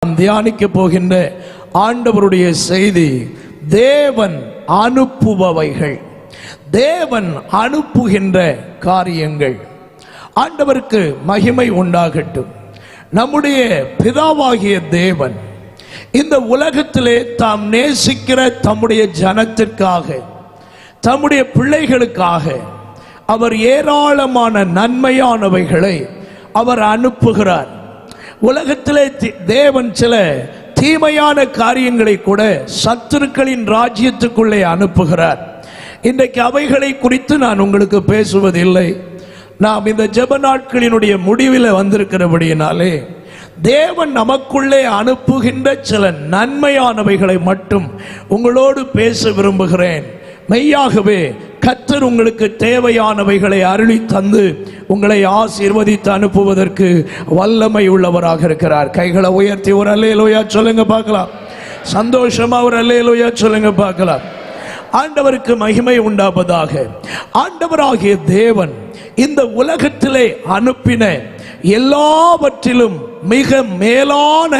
நாம் தியானிக்க போகின்ற ஆண்டவருடைய செய்தி தேவன் அனுப்புபவைகள், தேவன் அனுப்புகின்ற காரியங்கள். ஆண்டவருக்கு மகிமை உண்டாகட்டும். நம்முடைய பிதாவாகிய தேவன் இந்த உலகத்திலே தாம் நேசிக்கிற தம்முடைய ஜனத்திற்காக, தம்முடைய பிள்ளைகளுக்காக அவர் ஏராளமான நன்மையானவைகளை அவர் அனுப்புகிறார். உலகத்திலே தேவன் சில தீமையான காரியங்களை கூட சத்துருக்களின் ராஜ்யத்துக்குள்ளே அனுப்புகிறார். இன்றைக்கு அவைகளை குறித்து நான் உங்களுக்கு பேசுவதில்லை. நாம் இந்த ஜெப நாட்களினுடைய முடிவில் வந்திருக்கிறபடியினாலே தேவன் நமக்குள்ளே அனுப்புகின்ற சில நன்மையானவைகளை மட்டும் உங்களோடு பேச விரும்புகிறேன். மெய்யாகவே கர்த்தர் உங்களுக்கு தேவையானவைகளை அருளி தந்து உங்களை ஆசீர்வதித்து அனுப்புவதற்கு வல்லமை உள்ளவராக இருக்கிறார். கைகளை உயர்த்தி ஒரு அல்லேலூயா சொல்லுங்க பார்க்கலாம். சந்தோஷமா ஒரு அல்லேலூயா சொல்லுங்க பார்க்கலாம். ஆண்டவருக்கு மகிமை உண்டாவதாக. ஆண்டவராகிய தேவன் இந்த உலகத்திலே அனுப்பின எல்லாவற்றிலும் மிக மேலான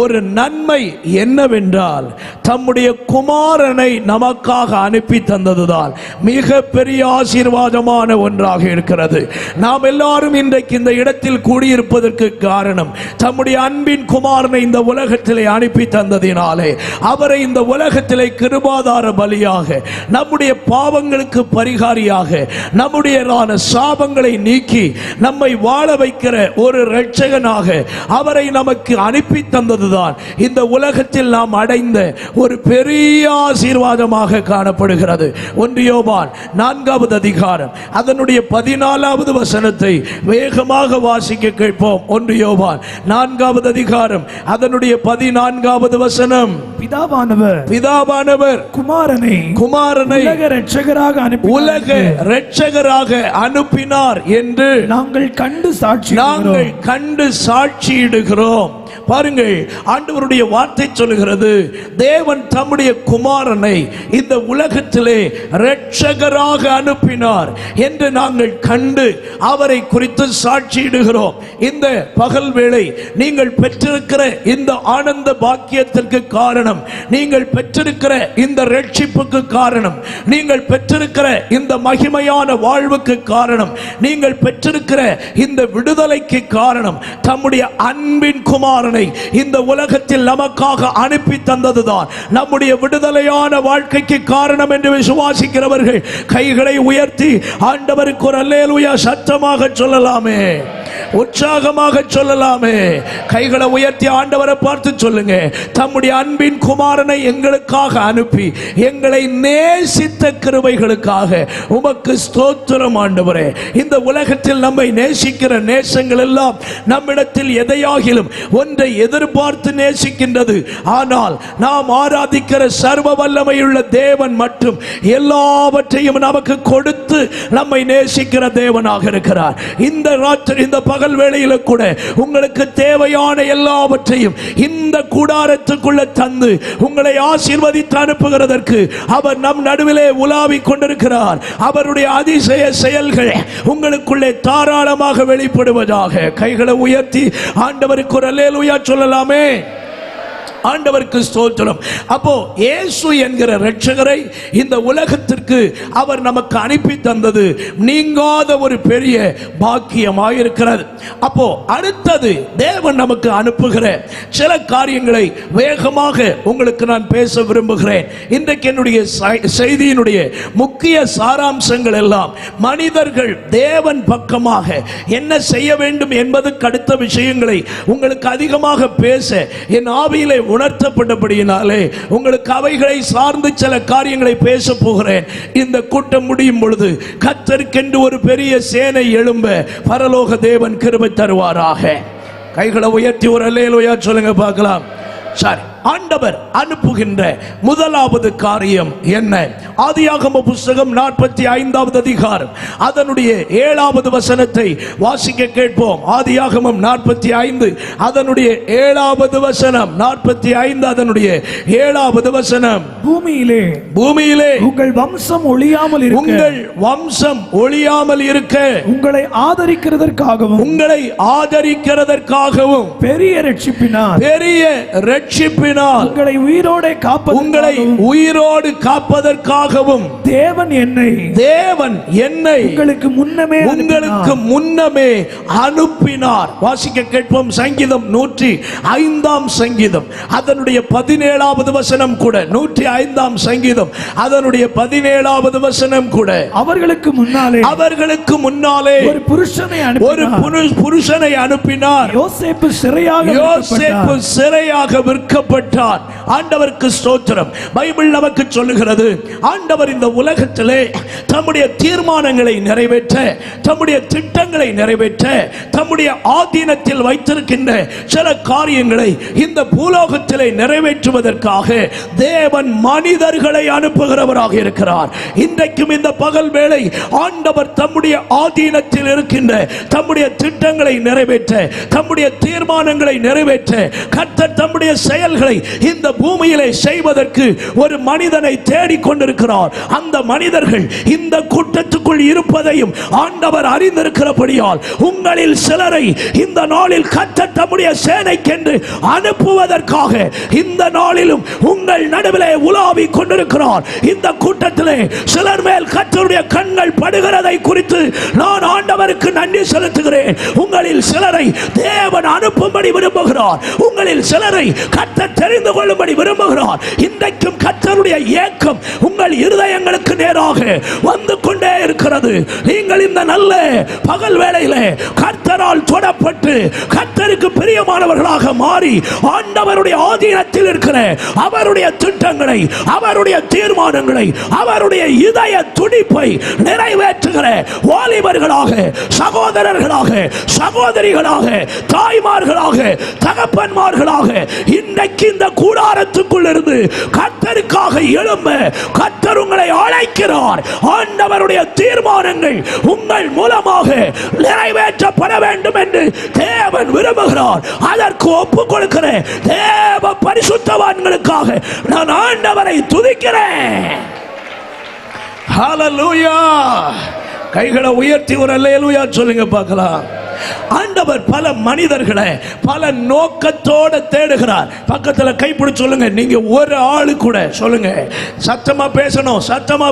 ஒரு நன்மை என்னவென்றால் தம்முடைய குமாரனை நமக்காக அனுப்பி தந்ததுதான் மிக பெரிய ஆசீர்வாதமான ஒன்றாக இருக்கிறது. நாம் எல்லாரும் இன்றைக்கு இந்த இடத்தில் கூடியிருப்பதற்கு காரணம் தம்முடைய அன்பின் குமாரனை இந்த உலகத்திலே அனுப்பி தந்ததினாலே அவரை இந்த உலகத்திலே கிருபாதார பலியாக, நம்முடைய பாவங்களுக்கு பரிகாரியாக, நம்முடைய சாபங்களை நீக்கி நம்மை வாழ வைக்கிற ஒரு இரட்சகனாக அவரை நமக்கு அனுப்பி தந்ததுதான் இந்த உலகத்தில் நாம் அடைந்த ஒரு பெரிய ஆசீர்வாதமாக காணப்படுகிறது. 1 யோவான் 4வது அதிகாரம் அதனுடைய 14வது வசனத்தை வேகமாக வாசிக்க கேட்போம். 1 யோவான் 4வது அதிகாரம் அதனுடைய 14வது வசனம். பிதாவானவர் குமாரனை உலக இரட்சகராக அனுப்பினார் என்று நாங்கள் கண்டு சாட்சியிடுகிறோம். பாருங்கள், ஆண்டவருடைய வார்த்தை சொல்லுகிறது, தேவன் தம்முடைய குமாரனை இந்த உலகத்திலே இரட்சகராக அனுப்பினார் என்று நாங்கள் கண்டு அவரை குறித்து சாட்சியிடுகிறோம். இந்த பகல் வேளை நீங்கள் பெற்றிருக்கிற இந்த ஆனந்த பாக்கியத்திற்கு காரணம், நீங்கள் பெற்றிருக்கிற இந்த இரட்சிப்புக்கு காரணம், நீங்கள் பெற்றிருக்கிற இந்த மகிமையான வாழ்வுக்கு காரணம், நீங்கள் பெற்றிருக்கிற இந்த விடுதலைக்கு காரணம் தம்முடைய அன்பின் குமாரனை இந்த உலகத்தில் நமக்காக அனுப்பி தந்ததுதான் நம்முடைய விடுதலையான வாழ்க்கைக்கு காரணம் என்று விசுவாசிக்கிறவர்கள் கைகளை உயர்த்தி ஆண்டவருக்கு ஒரு அல்லேலூயா சத்தமாக சொல்லலாமே, உற்சாகமாக சொல்லலாமே. கைகளை உயர்த்தி ஆண்டவரை பார்த்து சொல்லுங்க, தம்முடைய அன்பின் குமாரனை எங்களுக்காக அனுப்பி எங்களை நேசித்த கிருபைகளுக்காக உமக்கு ஸ்தோத்திரம் ஆண்டவரே. இந்த உலகத்தில் நம்மை நேசிக்கிற நேசங்கள் எல்லாம் நம்மிடத்தில் எதையாகிலும் ஒன்றை எதிர்பார்த்து நேசிக்கின்றது. ஆனால் நாம் ஆராதிக்கிற சர்வ வல்லமையுள்ள தேவன் மட்டும் எல்லாவற்றையும் நமக்கு கொடுத்து நம்மை நேசிக்கிற தேவனாக இருக்கிறார். இந்த ராத்திரி இந்த பகல் வேளையில கூட உங்களுக்கு தேவையான எல்லாவற்றையும் இந்த கூடாரத்துக்குள்ள தந்து உங்களை ஆசீர்வதித்து அனுப்புகிறதற்கு அவர் நம் நடுவிலே உலாவிக் கொண்டிருக்கிறார். அவருடைய அதிசய செயல்கள் உங்களுக்குள்ளே தாராளமாக வெளிப்படுவதாக. கைகளை உயர்த்தி ஆண்டவருக்கு ஒரு அல்லேலூயா சொல்லலாமே. ஆண்டவருக்கு ஸ்தோத்திரம். அப்போ இயேசு என்கிற இரட்சகரை இந்த உலகத்திற்கு அவர் நமக்கு அனுப்பி தந்தது நீங்காத ஒரு பெரிய பாக்கியமாக இருக்கிறது. அப்போ அடுத்தது தேவன் நமக்கு அனுப்புகிற சில காரியங்களை வேகமாக உங்களுக்கு நான் பேச விரும்புகிறேன். இன்றைக்கு என்னுடைய செய்தியினுடைய முக்கிய சாராம்சங்கள் எல்லாம் மனிதர்கள் தேவன் பக்கமாக என்ன செய்ய வேண்டும் என்பதற்கு அடுத்த விஷயங்களை உங்களுக்கு அதிகமாக பேச என் ஆவியிலே உணர்த்தப்பட்டபடியினாலே உங்களுக்கு அவைகளை சார்ந்து சில காரியங்களை பேச போகிறேன். இந்த கூட்டம் முடியும் பொழுது கர்த்தருக்கென்று ஒரு பெரிய சேனை எழும்ப பரலோக தேவன் கிருபை தருவாராக. கைகளை உயர்த்தி ஒரு அல்லேலூயா சொல்லுங்க பார்க்கலாம். சரி, ஆண்டவர் அனுப்புகின்ற முதலாவது காரியம் என்ன? ஆதியாகம புஸ்தகம் 45வது அதிகாரம் அதனுடைய 7வது வசனத்தை வாசிக்க கேட்போம். ஆதியாகமம் 45 அதனுடைய 7வது வசனம். 45 அதனுடைய 7வது வசனம். பூமியிலே உங்கள் வம்சம் ஒழியாமல் இருக்க, உங்கள் வம்சம் ஒழியாமல் இருக்க, உங்களை ஆதரிக்கிறதற்காகவும் பெரிய ரட்சிப்பினால் உங்களை உயிரோடு காப்பதற்காகவும் தேவன் என்னை உங்களுக்கு முன்னமே அனுப்பினார். வாசிக்க கேட்போம். சங்கீதம் 105 சங்கீதம் அதனுடைய 17வது வசனம் கூட. 105 சங்கீதம் அதனுடைய 17வது வசனம் கூட. அவர்களுக்கு முன்னாலே ஒரு புருஷனை அனுப்பினார். யோசேப்பு சிறையாக விற்கப்பட்டார். ஆண்டவருக்கு ஸ்தோத்திரம். பைபிள் நமக்கு சொல்லுகிறது, ஆண்டவர் இந்த உலகத்திலே தம்முடைய தீர்மானங்களை நிறைவேற்ற, தம்முடைய திட்டங்களை நிறைவேற்ற, தம்முடைய ஆதீனத்தில் வைத்திருக்கின்ற சில காரியங்களை இந்த பூலோகத்திலே நிறைவேற்றுவதற்காக தேவன் மனிதர்களை அனுப்புகிறவராக இருக்கிறார். இன்றைக்கும் இந்த பகல் வேளை ஆண்டவர் தம்முடைய ஆதீனத்தில் இருக்கின்ற தம்முடைய திட்டங்களை நிறைவேற்ற, தம்முடைய தீர்மானங்களை நிறைவேற்ற, கர்த்தர் தம்முடைய செயல்களை இந்த பூமியிலே செய்வதற்கு ஒரு மனிதனை தேடிக்கொண்டிருக்கிறார். அந்த மனிதர்கள் இந்த கூட்டத்துக்குள் இருப்பதையும் ஆண்டவர் அறிந்திருக்கிறபடியால் உங்களில் சிலரை இந்த நாளில் கர்த்தர் தம்முடைய சேனைக்கென்று அனுப்புவதற்காக இந்த நாளிலும் உங்கள் நடுவிலே உலாவி கொண்டிருக்கிறார். இந்த கூட்டத்திலே சிலர் மேல் கர்த்தருடைய கண்கள் படுகிறதை குறித்து நான் ஆண்டவருக்கு நன்றி செலுத்துகிறேன். உங்களில் சிலரை தேவன் அனுப்பும்படி விரும்புகிறார். உங்களில் சிலரை கர்த்தர் தெரிந்து கொள்ளும்படி விரும்புகிறார். இன்றைக்கும் கர்த்தருடைய ஏக்கம் உங்கள் இருதயங்களுக்கு நேராக வந்து கொண்டே இருக்கிறது. நீங்கள் இந்த நல்ல பகல் வேளையிலே கர்த்தரால் தொடப்பட்டு கர்த்தருக்கு பிரியமானவர்களாக மாறி ஆண்டவருடைய ஆதீனத்தில் இருக்கிற அவருடைய திட்டங்களை, அவருடைய தீர்மானங்களை, அவருடைய இதய துடிப்பை நிறைவேற்றுகிற வாலிபர்களாக, சகோதரர்களாக, சகோதரிகளாக, தாய்மார்களாக, தகப்பன்மார்களாக இன்றைக்கு இந்த கூடாரத்துக்குள் இருந்து கர்த்தருக்காக எழும்ப கர்த்தர் உங்களை அழைக்கிறார். ஆண்டவருடைய தீர்மானங்கள் உங்கள் மூலமாக நிறைவேற்றப்பட வேண்டும் என்று தேவன் விரும்புகிறார். அதற்கு ஒப்புக் கொடுக்கிற தேவ பரிசுத்தவான்களுக்காக நான் ஆண்டவரை துதிக்கிறேன். ஹல்லேலூயா. கைகளை உயர்த்தி ஒரு அல்லேலூயா சொல்லுங்க பார்க்கலாம். ஆண்டவர் பல மனிதர்களை பல நோக்கத்தோட தேடுகிறார். பக்கத்துல கைப்பிடிச்சு சொல்லுங்க, நீங்க ஒரு ஆளு கூட சொல்லுங்க, சத்தமா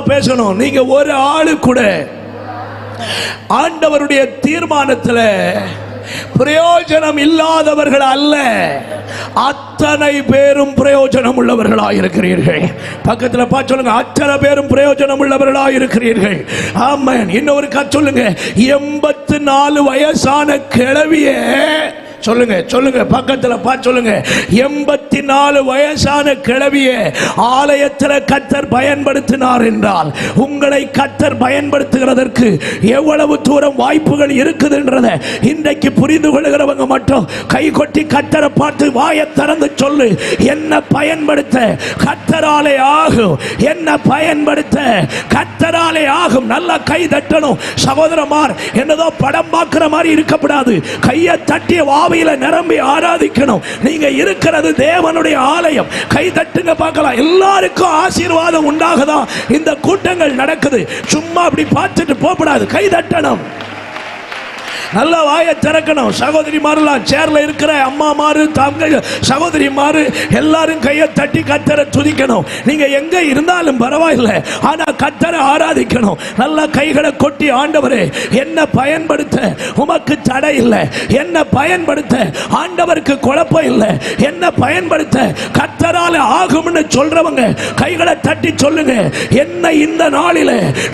பேசணும். நீங்க ஒரு ஆளு கூட ஆண்டவருடைய தீர்மானத்துல பிரயோஜனம் இல்லாதவர்கள் அல்ல, அத்தனை பேரும் பிரயோஜனம் உள்ளவர்களாக இருக்கிறீர்கள். பக்கத்துல பார்த்து சொல்லுங்க, அத்தனை பேரும் பிரயோஜனம் உள்ளவர்களாக இருக்கிறீர்கள். ஆமென். இன்னொரு சொல்லுங்க, 84 வயசான கிழவிய சொல்லுங்க பக்கத்துல பார்த்து சொல்லுங்க, 84 வயசான கிழவிய ஆலயத்தில் கர்த்தர் பயன்படுத்தினார் என்றால் உங்களை கர்த்தர் பயன்படுத்துகிறதற்கு எவ்வளவு தூரம் வாய்ப்புகள் இருக்குதுன்றத இன்றைக்கு புரிந்து கொள்கிறவங்க மட்டும் கை கொட்டி கர்த்தரை பார்த்து வாயை திறந்து சொல்லு, என்ன பயன்படுத்த கர்த்தராலே ஆகும், என்ன பயன்படுத்த கர்த்தராலே ஆகும். நல்லா கை தட்டணும் சகோதரமார். என்னதோ படம் பார்க்கிற மாதிரி இருக்கப்படாது. கையை தட்டிய வாவியில நிரம்பி ஆராதிக்கணும். நீங்க இருக்கிறது தேவனுடைய ஆலயம். கை தட்டுங்க பார்க்கலாம். எல்லாருக்கும் ஆசீர்வாதம் உண்டாகதான் இந்த கூட்டங்கள் நடக்குது. சும்மா அப்படி பார்த்துட்டு போகக்கூடாது. கை தட்டணும். நல்ல வாயை திறக்கணும். சகோதரி மாறலாம், சேர்ல இருக்கிற அம்மா மாறு, தங்க சகோதரி மாறு, எல்லாரும் கையை தட்டி கர்த்தரை துதிக்கணும். நீங்க எங்க இருந்தாலும் பரவாயில்லை, ஆனா கர்த்தரை ஆராதிக்கணும். நல்ல கைகளை கொட்டி, ஆண்டவரே என்ன பயன்படுத்த உமக்கு தடை இல்லை, என்ன பயன்படுத்த ஆண்டவருக்கு குழப்பம் இல்லை, என்ன பயன்படுத்த கர்த்தரால ஆகும்னு சொல்றவங்க கைகளை தட்டி சொல்லுங்க, என்ன இந்த நாளில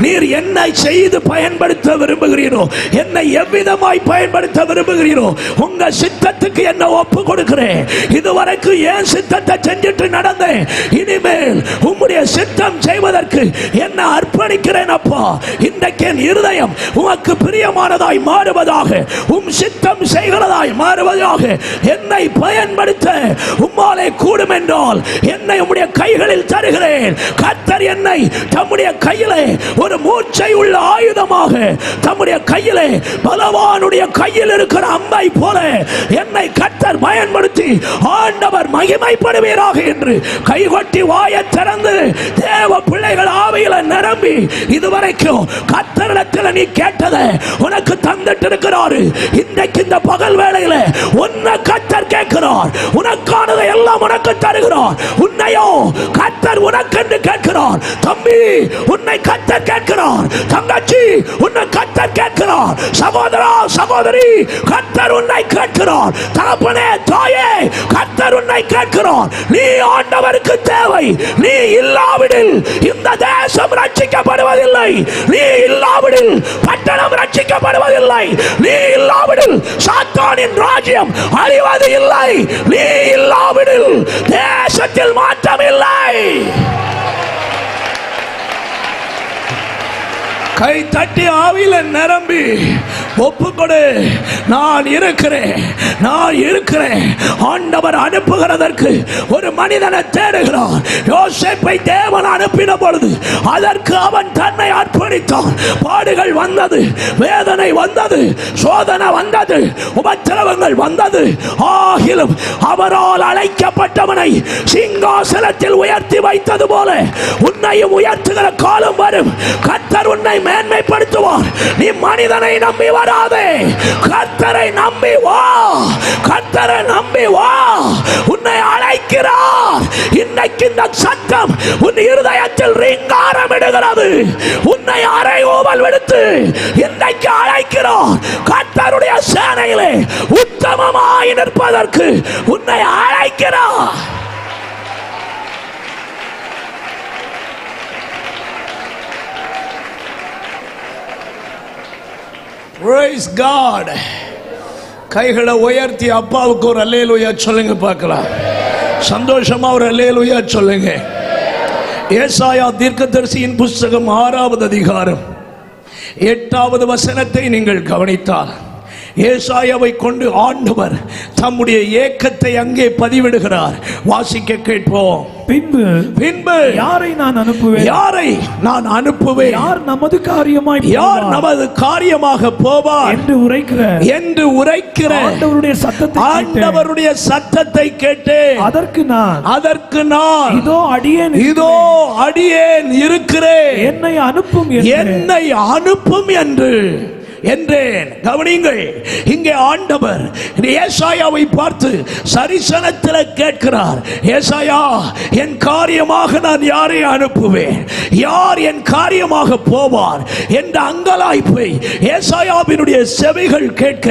நீர் என்னை செய்து பயன்படுத்த விரும்புகிறீரோ, என்னை எவ்விதம் பயன்படுத்த விரும்புகிறீரோ, உங்க சித்தத்துக்கு என்ன ஒப்பு கொடுக்கிறேன். இதுவரைக்கும் ஏன் சித்தத்தை செஞ்சிட்டு நடந்தேன், இனிமேல் உம்முடைய சித்தம் செய்வதற்கு என்ன அர்ப்பணிக்கிறேன் அப்பா. இன்றைக்கு என் இருதயம் உமக்கு பிரியமானதாய் மாறுவதாக, உம் சித்தம் செய்கிறதாய் மாறுவதாக, என்னை பயன்படுத்த உம்மால் உம்மாலே கூடும் என்றால் என்னை உம்முடைய கைகளில் தருகிறேன். கர்த்தர் என்னை தம்முடைய கையிலே ஒரு மூச்சை உள்ள ஆயுதமாக, தம்முடைய கையிலே பலவானுடைய கையில் இருக்கிற அம்பை போல என்னை கர்த்தர் பயன்படுத்தி ஆண்டவர் மகிமைப்படுவீராக என்று கைகொட்டி வாயை திறந்து தேவ பிள்ளைகள் ஆவியில நிரம்பி இதுவரைக்கும் கர்த்தரிடத்தில் நீ கேட்டதை உனக்கு தந்துட்டு இருக்கிறாரு. இன்றைக்கு இந்த பகல் வேளையில உன்னை கர்த்தர் கேட்கிறார். உனக்கானதை எல்லாம் உனக்கு தருகிறார். உன்னையோ கர்த்தர் உனக்கென்று கேட்கிறார். தம்பி, உன்னை கர்த்தர் கேட்கிறார். தங்கச்சி, உன்னை கர்த்தர் கேட்கிறார். சகோதரா, சகோதரி, கர்த்தர் உன்னை கேட்கிறார். தகப்பனே, தாயே, கர்த்தர் உன்னை கேட்கிறார். நீ ஆண்டவருக்கு தேவை. நீ இல்லாவிடில் இந்த தேசம் ரட்சிக்கப்படுவதில்லை. நீ இல்லாவிடில் பட்டணம் ரட்சிக்கப்படுவதில்லை. நீ இல்லாவிடில் சாத்தானின் ராஜ்யம் அழிவது இல்லை. நீ இல்லாவிடில் தேசத்தில் மாற்றம் இல்லை. கை தட்டி ஆவியில நிரம்பி ஒப்புக்கொடு. நான் இருக்கிறேன், நான் இருக்கிறேன். ஆண்டவர் அனுப்புகிறதற்கு ஒரு மனிதனை தேடுகிறார். யோசேப்பை தேவன் அனுப்பின பொழுது அதற்கு அவன் தன்னை அர்ப்பணித்தான். பாடுகள் வந்தது, வேதனை வந்தது, சோதனை வந்தது, உபத்திரவங்கள் வந்தது. ஆகிலும் அவரால் அழைக்கப்பட்டவனை சிங்காசனத்தில் உயர்த்தி வைத்தது போல உன்னையும் உயர்த்துகிற காலம் வரும். கர்த்தர் உன்னை மேன்மைப்படுத்துவார். நீ மனிதனை நம்பி வராதே, கர்த்தரை நம்பி வா. கர்த்தரை நம்பி வா. உன்னை அழைக்கிறார். இன்னைக்கு இந்த சத்தம் உன் இருதயத்தில் ரீங்காரம் இடுகிறது. உன்னை அறைகூவல் விடுத்து இன்னைக்கு அழைக்கிறார். கர்த்தருடைய சேனையிலே உத்தமமாய் நிற்பதற்கு உன்னை அழைக்கிறார். Praise God. கைகளை உயர்த்தி அப்பாவுக்கு ஒரு அல்லேலூயா சொல்லுங்க பார்க்கலாம். சந்தோஷமா ஒரு அல்லேலூயா சொல்லுங்க. ஏசாயா தீர்க்கதரிசியின் புஸ்தகம் 6வது அதிகாரம் 8வது வசனத்தை நீங்கள் கவனித்தால் ஏசாயாவை கொண்டு ஆண்டவர் தம்முடைய ஏக்கத்தை அங்கே பதிவிடுகிறார். வாசிக்க கேட்போம். பின்பு யாரை நான் அனுப்புவேன்? யாரை நான் அனுப்புவேன்? யார் நமது காரியமாய் யார் நமது காரியமாக போவார் என்று உரைக்கிற ஆண்டவருடைய சத்தத்தை கேட்டு அதற்கு நான் இதோ அடியேன் இருக்கிறேன், என்னை அனுப்பும் என்று என்றேன். கவனிங்கள், இங்கே ஆண்டவர் ஏசாயாவை பார்த்து சரிசனத்தில் கேட்கிறார். ஏசாயா, என் காரியமாக நான் யாரை அனுப்புவேன்? யார் என் காரியமாக போவார் என்ற அங்கலாய்ப்பை ஏசாயாவினுடைய செவிகள் கேட்க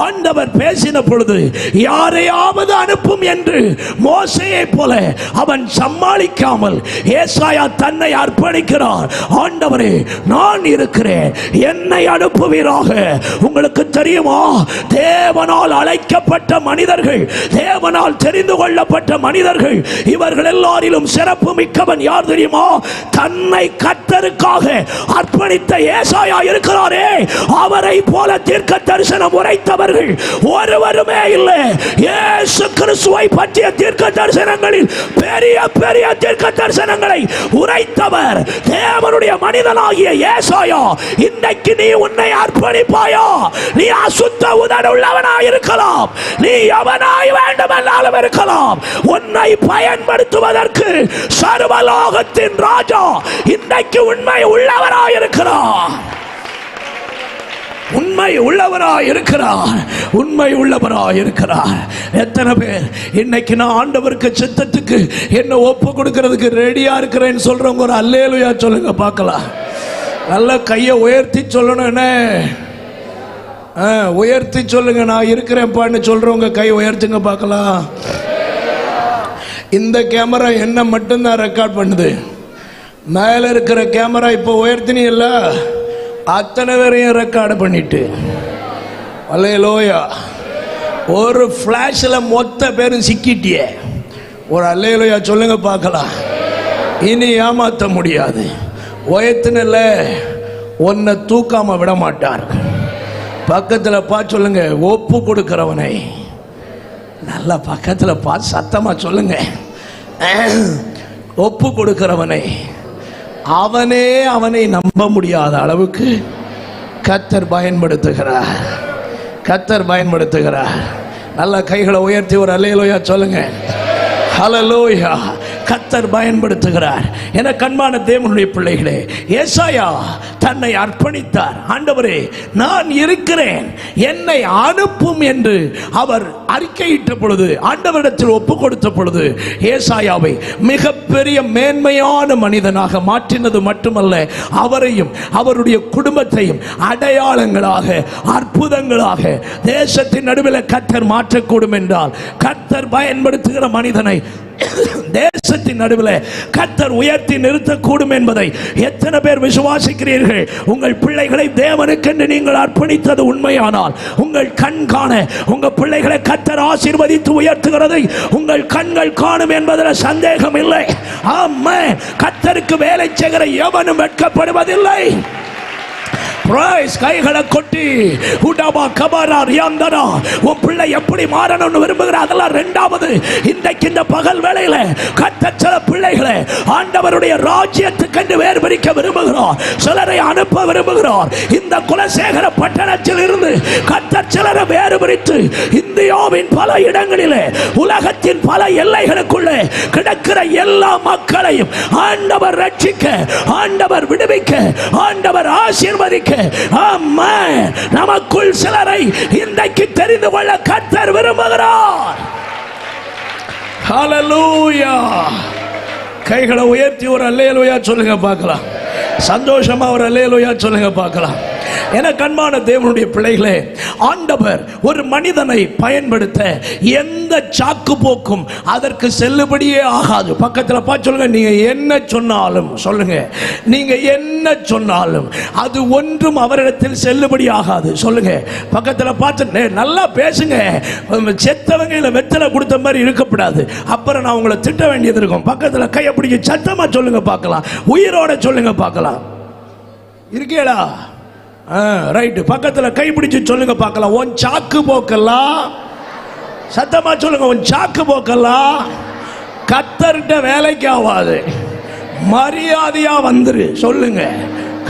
ஆண்டவர் பேசின பொழுது யாரையாவது அனுப்பும் என்று மோசேயை போல அவன் சமாளிக்காமல் ஏசாயா தன்னை அர்ப்பணிக்கிறார். ஆண்டவரே, நான் இருக்கிறேன், என்னை அனுப்புவீரா. உங்களுக்கு தெரியுமா, தேவனால் அழைக்கப்பட்ட மனிதர்கள், தேவனால் தெரிந்து கொள்ளப்பட்ட மனிதர்கள், இவர்கள் எல்லாரிலும் சிறப்பு மிக்கவன் யார் தெரியுமா? தன்னை கர்த்தருக்காக அர்ப்பணித்த ஏசாயா இருக்கிறாரே, அவரை போல தீர்க்க தரிசனம் உரைத்தவர்கள் ஒருவருமே இல்லை. இயேசு கிறிஸ்துவை பற்றிய தீர்க்க தரிசனங்களில் பெரிய பெரிய தீர்க்க தரிசனங்களை உரைத்தவர் தேவனுடைய மனிதனாகிய ஏசாயா. இன்றைக்கு நீ உன்னை அர்ப்பணிப்பாயா? நீ அசுத்த உதடு உள்ளவனாய் இருக்கலாம், நீ எவனாய் வேண்டுமென்றாலும் இருக்கலாம். உன்னை பயன்படுத்துவதற்கு சர்வலோகத்தின் ராஜா இன்றைக்கு உண்மை உள்ளவராய் இருக்கிறார். உண்மை உள்ளவராய் இருக்கிறார். உண்மை உள்ளவராய் இருக்கிறார். எத்தனை பேர் இன்னைக்கு நான் ஆண்டவருக்கு சித்தத்துக்கு என்ன ஒப்பு கொடுக்கிறதுக்கு ரெடியா இருக்கிறேன்னு சொல்றவங்க ஒரு அல்லேலூயா சொல்லுங்க பார்க்கலாம். நல்ல கையை உயர்த்தி சொல்லணும். என்ன உயர்த்தி சொல்லுங்க, நான் இருக்கிறேன்ப்பான்னு சொல்றவங்க கை உயர்த்துங்க பார்க்கலாம். இந்த கேமரா என்ன மட்டும்தான் ரெக்கார்ட் பண்ணுது. மேல இருக்கிற கேமரா இப்போ உயர்த்தினி இல்ல, அத்தனை பேரையும் ரெக்கார்டு பண்ணிட்டு அல்லேலூயா. ஒரு பிளாஷ்ல மொத்த பேரும் சிக்கிட்டியே. ஒரு அல்லேலூயா சொல்லுங்க பார்க்கலாம். இனி ஏமாற்ற முடியாது. உயர்த்தினல உன்னை தூக்காம விட மாட்டார். பக்கத்தில் சொல்லுங்க, ஒப்பு கொடுக்கிறவனை நல்லா பக்கத்தில் பார்த்து சத்தமா சொல்லுங்க. ஒப்பு கொடுக்கிறவனை அவனை நம்ப முடியாத அளவுக்கு கர்த்தர் பயன்படுத்துகிறார். கர்த்தர் பயன்படுத்துகிறார். நல்ல கைகளை உயர்த்தி ஒரு அல்லேலூயா சொல்லுங்க. ஹல்லேலூயா. கர்த்தர் பயன்படுத்துகிறார். என கண்பான தேவனுடைய பிள்ளைகளே, ஏசாயா தன்னை அர்ப்பணித்தார். ஆண்டவரே நான் இருக்கிறேன், என்னை அனுப்பும் என்று அவர் அறிக்கையிட்ட பொழுது, ஆண்டவரிடத்தில் ஒப்பு கொடுத்த பொழுது, ஏசாயாவை மிகப்பெரிய மேன்மையான மனிதனாக மாற்றினது மட்டுமல்ல, அவரையும் அவருடைய குடும்பத்தையும் அடையாளங்களாக, அற்புதங்களாக தேசத்தின் நடுவில் கர்த்தர் மாற்றக்கூடும் என்றால், கர்த்தர் பயன்படுத்துகிற மனிதனை தேசத்தின் நடுவில் கர்த்தர் உயர்த்தி நிறுத்தக்கூடும் என்பதை எத்தனை பேர் விசுவாசிக்கிறீர்கள்? உங்கள் பிள்ளைகளை தேவனுக்கென்று நீங்கள் அர்ப்பணித்தது உண்மையானால், உங்கள் கண் காண உங்கள் பிள்ளைகளை கர்த்தர் ஆசீர்வதித்து உயர்த்துகிறதை உங்கள் கண்கள் காணும் என்பதில் சந்தேகம் இல்லை. ஆமென். கர்த்தருக்கு வேலை செய்கிற எவனும் வெட்கப்படுவதில்லை. கைகளை கொட்டி உடபா கபாரா ரியாந்தரா, உன் பிள்ளை எப்படி மாறணும்னு விரும்புகிற அதெல்லாம் இரண்டாவது. இன்றைக்கு இந்த பகல் வேளையில கர்த்தர் சில பிள்ளைகளை ஆண்டவருடைய ராஜ்யத்துக்கு வேறு பிரிக்க விரும்புகிறார். சிலரை அனுப்ப விரும்புகிறார். இந்த குலசேகர பட்டணத்தில் இருந்து கர்த்தர் சிலரை வேறு பிரித்து இந்தியாவின் பல இடங்களிலே, உலகத்தின் பல எல்லைகளுக்குள்ளே கிடக்கிற எல்லா மக்களையும் ஆண்டவர் ரட்சிக்க, ஆண்டவர் விடுவிக்க, ஆண்டவர் ஆசீர்வதிக்க, நமக்குள் சிலரை இன்றைக்கு தெரிந்து கொள்ள கர்த்தர் விரும்புகிறார். ஹல்லேலூயா. கைகளை உயர்த்தி ஒரு அல்லேலூயா சொல்லுங்க பார்க்கலாம். சந்தோஷமா ஒரு அல்லேலூயா சொல்லுங்க பார்க்கலாம். என கண்பான தேவனுடைய பிள்ளைகளே, ஆண்டவர் ஒரு மனிதனை பயன்படுத்த எந்த சாக்கு போக்கும் அதற்கு செல்லுபடியே ஆகாது. பக்கத்தில் பார்த்து சொல்லுங்க, நீங்க என்ன சொன்னாலும் சொல்லுங்க, நீங்க என்ன சொன்னாலும் அது ஒன்றும் அவரிடத்தில் செல்லுபடி ஆகாது. சொல்லுங்க பக்கத்தில் பார்த்து நல்லா பேசுங்க. செத்தவங்க வெத்தலை கொடுத்த மாதிரி இருக்கப்படாது. அப்புறம் நான் உங்களை திட்ட வேண்டியது இருக்கும். பக்கத்தில் கையை பிடிக்க சத்தமா சொல்லுங்க பார்க்கலாம். உயிரோட சொல்லுங்க பார்க்கலாம். இருக்கேடா? ரைட்டு. பக்கத்தில் கைப்பிடிச்சு சொல்லுங்க பார்க்கலாம். உன் சாக்கு போக்கெல்லாம், சத்தமா சொல்லுங்க, உன் சாக்கு போக்கெல்லாம் கர்த்தர்கிட்ட வேலைக்கு ஆகாது. மரியாதையா வந்துரு. சொல்லுங்க.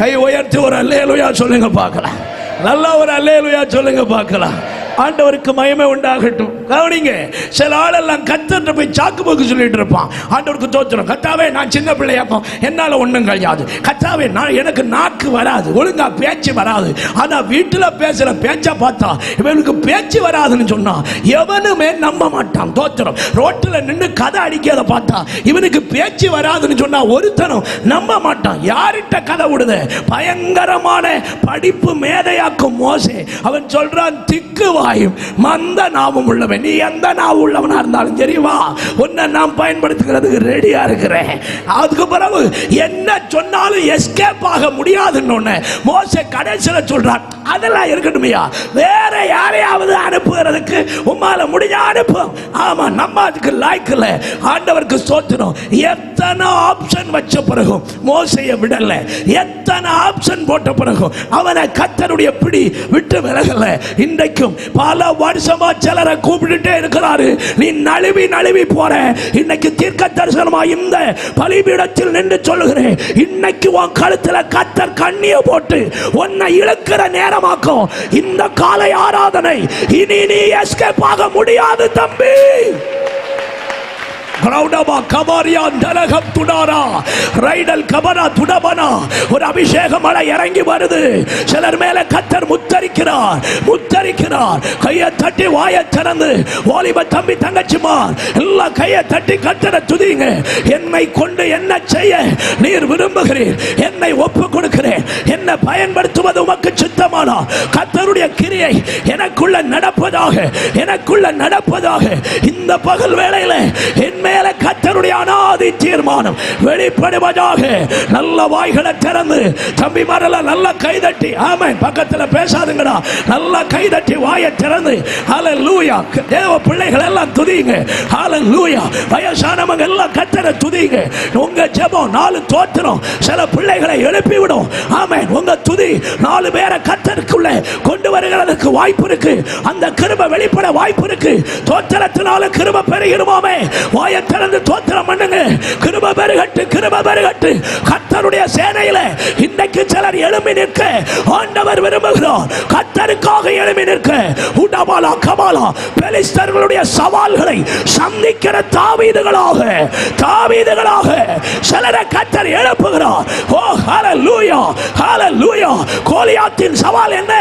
கை உயர்த்தி ஒரு அல்லேலூயா சொல்லுங்க பார்க்கலாம். நல்லா ஒரு அல்லேலூயா சொல்லுங்க பார்க்கலாம். ஆண்டவருக்கு மகிமை உண்டாகட்டும். கவனிங்க, சில ஆளெல்லாம் கர்த்தர்ட்ட போய் சாக்கு போக்கு சொல்லிட்டு இருப்பான். ஆண்டவருக்கு தோத்திரம். கர்த்தாவே நான் சின்ன பிள்ளையாக்கும், என்னால ஒண்ணும் கழியாது. கர்த்தாவே நான் எனக்கு நாக்கு வராது, ஒழுங்கா பேச்சு வராது. ஆனா வீட்டுல பேசுற பேச்சா பார்த்தா இவனுக்கு பேச்சு வராதுன்னு சொன்னா எவனுமே நம்ப மாட்டான். தோத்திரம். ரோட்டில் நின்று கதை அடிக்கிறத பார்த்தா இவனுக்கு பேச்சு வராதுன்னு சொன்னா ஒருத்தனும் நம்ப மாட்டான். யார்கிட்ட கதை விடுத? பயங்கரமான படிப்பு மேதையாக்கும் மோசே. அவன் சொல்றான், திக்கு வாயும் மந்த நாவும் உள்ளவன். நீ எந்த நாவு உள்ளவனா இருந்தாலும் சரி, வா, உன்னை நான் பயன்படுத்துகிறதுக்கு ரெடியா இருக்கிறேன். அதுக்கு பிறகு என்ன சொன்னாலும் எஸ்கேப் ஆக முடியாதுன்னு மோசே கடைசியில சொல்றான், அதெல்லாம் இருக்கட்டுமையா, வேற யாரையாவது அனுப்புகிறதுக்கு உம்மால முடிஞ்ச அனுப்பும். ஆமா, நம்ம அதுக்கு லாய்க்கல. ஆண்டவருக்கு ஸ்தோத்திரம். எத்தனை ஆப்ஷன் வச்ச பிறகும் மோசையை விடல. எத்தனை ஆப்ஷன் போட்ட பிறகும் அவனை கர்த்தருடைய பிடி விட்டு விலகல. இன்றைக்கும் பல வருஷமா சிலரை கூப்பிட்டுட்டே இருக்கிறாரு. நீ நழுவி நழுவி போற. இன்னைக்கு தீர்க்க தரிசனமா இந்த பலிபீடத்தில் நின்று சொல்லுகிறேன், இன்னைக்கு உன் கழுத்துல கர்த்தர் கண்ணிய போட்டு உன்னை இழுக்கிற நேரமாக்கும் இந்த காலை ஆராதனை. இனி நீ எஸ்கேப் ஆக முடியாது தம்பி. ஒரு அபிஷேகம் மழை இறங்கி வருது. சிலர் மேல கர்த்தர் முத்தரிக்கிறார், முத்தரிக்கிறார். கையை தட்டி வாயை திறந்து வாலிப தம்பி தங்கச்சிமார் எல்லாம் கையை தட்டி கர்த்தரை துதிங்க. என்னை கொண்டு என்ன செய்ய நீர் விரும்புகிறீர்? என்னை ஒப்பு கொடுக்கிறேன். என்னை பயன்படுத்துவது உமக்கு சித்தமானா கர்த்தருடைய கிரியை எனக்குள்ள நடப்பதாக, எனக்குள்ள நடப்பதாக. இந்த பகல் வேளையில என் மேல கர்த்தருடைய அநாதி தீர்மானம் வெளிப்படுவதாக. நல்ல வாய்களை திறந்து தம்பி மரல நல்ல கைதட்டி ஆமென். பக்கத்தில் பேசாதுங்கடா, நல்ல கைதட்டி வாயை திறந்து ஹல்லேலூயா. தேவ பிள்ளைகள் எல்லாம் துதிங்க ஹல்லேலூயா. வயசானவங்க எல்லாம் கர்த்தரை துதிங்க. உங்க ஜெபம் 4 தோத்திரம் சில பிள்ளைகளை எழுப்பி விடும். ஆமென். உங்க துதி 4 பேரை கர்த்தருக்குள்ள கொண்டு வருகிறதுக்கு வாய்ப்பு இருக்கு. அந்த கிருபை வெளிப்பட வாய்ப்பு இருக்கு. தோத்திரத்தினால கிருபை பெருகிடுமாமே. வாயை திறந்து தோத்திரம் பண்ணுங்க. கிருபை பெருகட்டு, கிருபை பெருகட்டு. கர்த்தருடைய சேனையில இன்றைக்கு சிலர் எழும்பி நிற்க ஆண்டவர் விரும்புகிறார். கர்த்தருக்காக எழும்பி நிற்க உடபாலா கபாலா பெலிஸ்தர்களுடைய சவால்களை சந்திக்கிற தாவீதுகளாக சிலரை கர்த்தர் எழுப்புகிறார். ஓ ஹல்லேலூயா, ஹல்லேலூயா. கோலியாத்தின் சவால் என்ன?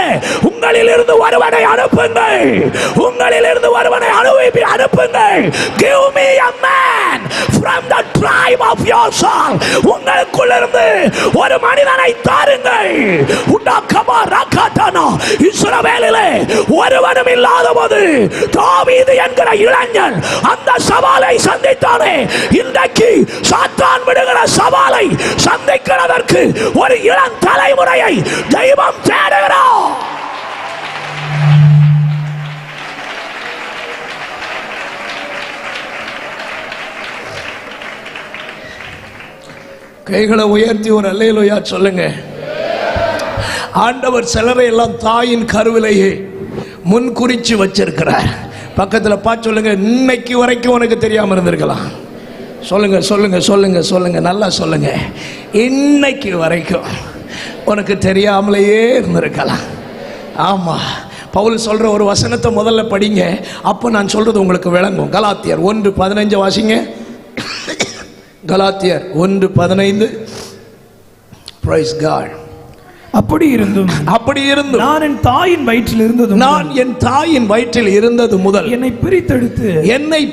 உங்களில் இருந்து ஒருவனை அனுப்புங்கள், உங்களில் இருந்து ஒருவனை அனுப்புங்கள். Give me a man from the tribe of your soul. உங்களுக்குள்ளிருந்து ஒரு மனிதனை தாருங்கள். உடகபா ரகதனா. இஸ்ரவேலிலே ஒருவனும் இல்லாத போது தாவீது என்கிற இளைஞன் அந்த சவாலை சந்தித்தானே. இன்றைக்கு சாத்தான் விடுகிற சவாலை சந்திக்கிறதற்கு ஒரு இளம் தலைமுறையை தெய்வம் தேடுகிறார். கைகளை உயர்த்தி ஒரு அல்லேலூயா சொல்லுங்க. ஆண்டவர் சிலரை எல்லாம் தாயின் கருவிலேயே முன்குறிச்சு வச்சிருக்கிறார். பக்கத்தில் பார்த்து சொல்லுங்க, இன்னைக்கு வரைக்கும் உனக்கு தெரியாம இருந்திருக்கலாம். சொல்லுங்க சொல்லுங்க சொல்லுங்க சொல்லுங்க, நல்லா சொல்லுங்க. இன்னைக்கு வரைக்கும் உனக்கு தெரியாமலேயே இருந்திருக்கலாம். ஆமா, பவுல் சொல்ற ஒரு வசனத்தை முதல்ல படிங்க, அப்போ நான் சொல்றது உங்களுக்கு விளங்கும். கலாத்தியர் 1:15 வாசிங்க. கலாத்தியர் 1:15. Praise God. அப்படி இருந்தும் நான் என் தாயின் வயிற்றில் இருந்தது முதல் என்னை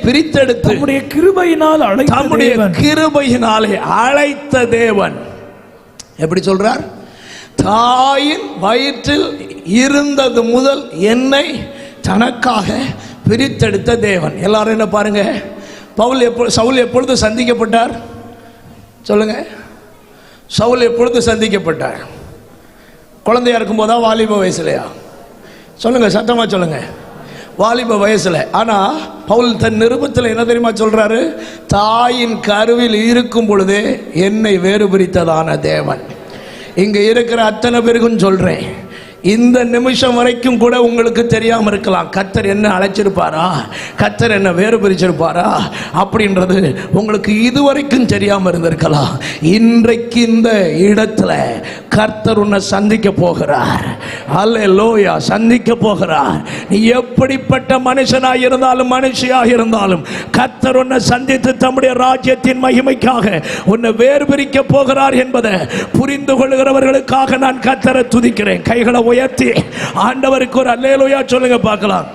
பிரித்தெடுத்து தம்முடைய கிருபையினாலே அழைத்த தேவன். எப்படி சொல்றார்? தாயின் வயிற்றில் இருந்தது முதல் என்னை தனக்காக பிரித்தெடுத்த தேவன். எல்லாரும் என்ன பாருங்க, சவுல் எப்பொழுது சந்திக்கப்பட்டார்? சொல்லுங்க. சவுல் எப்பொழுது சந்திக்கப்பட்டார்? குழந்தையா இருக்கும் போதா, வாலிப வயசுலையா? சொல்லுங்க, சத்தமா சொல்லுங்க. வாலிப வயசுல. ஆனா பவுல் தன் நிருபத்தில் என்ன தெரியுமா சொல்றாரு? தாயின் கருவில் இருக்கும் பொழுதே என்னை வேறு பிரித்ததான தேவன். இங்க இருக்கிற அத்தனை பேருக்கும் சொல்றேன், இந்த நிமிஷம் வரைக்கும் கூட உங்களுக்கு தெரியாம இருக்கலாம் கர்த்தர் என்ன அழைச்சிருப்பாரா, கர்த்தர் என்ன வேறு பிரிச்சிருப்பாரா அப்படின்றது உங்களுக்கு இதுவரைக்கும் தெரியாம இருந்திருக்கலாம். இன்றைக்கு இந்த இடத்துல கர்த்தர் உன்னை சந்திக்க போகிறார். அல்லேலூயா, சந்திக்க போகிறார். நீ எப்படிப்பட்ட மனுஷனாக இருந்தாலும் மனுஷியாக இருந்தாலும் கர்த்தர் உன்னை சந்தித்து தம்முடைய ராஜ்யத்தின் மகிமைக்காக உன்னை வேறு பிரிக்க போகிறார் என்பதை புரிந்து கொள்கிறவர்களுக்காக நான் கர்த்தரை துதிக்கிறேன். கைகளை உயர்த்தி ஆண்டவருக்கு ஒரு அல்லேலூயா சொல்லுங்க பார்க்கலாம்.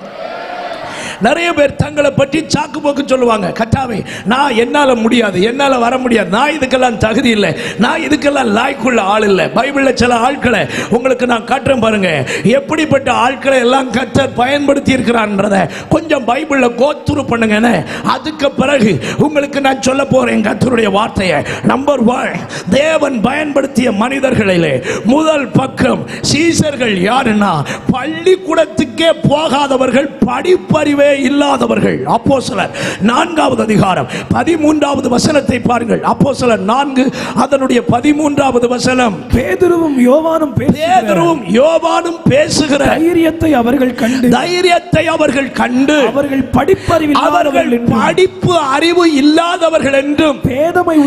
நிறைய பேர் தங்களை பற்றி சாக்கு போக்கு சொல்லுவாங்க. கட்டாவே நான் என்னால முடியாது, என்னால வர முடியாது, நான் இதுக்கெல்லாம் தகுதி இல்லை, நான் இதுக்கெல்லாம் லாய்க்குள்ள ஆள் இல்லை. பைபிள்ல சில ஆட்களை உங்களுக்கு நான் காட்டுறேன் பாருங்க, எப்படிப்பட்ட ஆட்களை எல்லாம் கர்த்தர் பயன்படுத்தி இருக்கிறான்றத கொஞ்சம் பைபிள்ல கோத்துரு பண்ணுங்க. அதுக்கு பிறகு உங்களுக்கு நான் சொல்ல போறேன் கர்த்தருடைய வார்த்தையை. நம்பர் 1, தேவன் பயன்படுத்திய மனிதர்களிலே முதல் பக்கம் சீசர்கள் யாருன்னா பள்ளிக்கூடத்துக்கே போகாதவர்கள், படிப்பறிவே இல்லாதவர்கள். அப்போஸ்தலர் 4வது அதிகாரம் 13வது வசனத்தை பாருங்கள். அப்போஸ்தலர் 4 அதனுடைய 13வது வசனம். பேதுருவும் யோவானும் பேசுகிற தைரியத்தை அவர்கள் கண்டு அவர்கள் படிப்பு அறிவு இல்லாதவர்கள் என்றும் பேதமை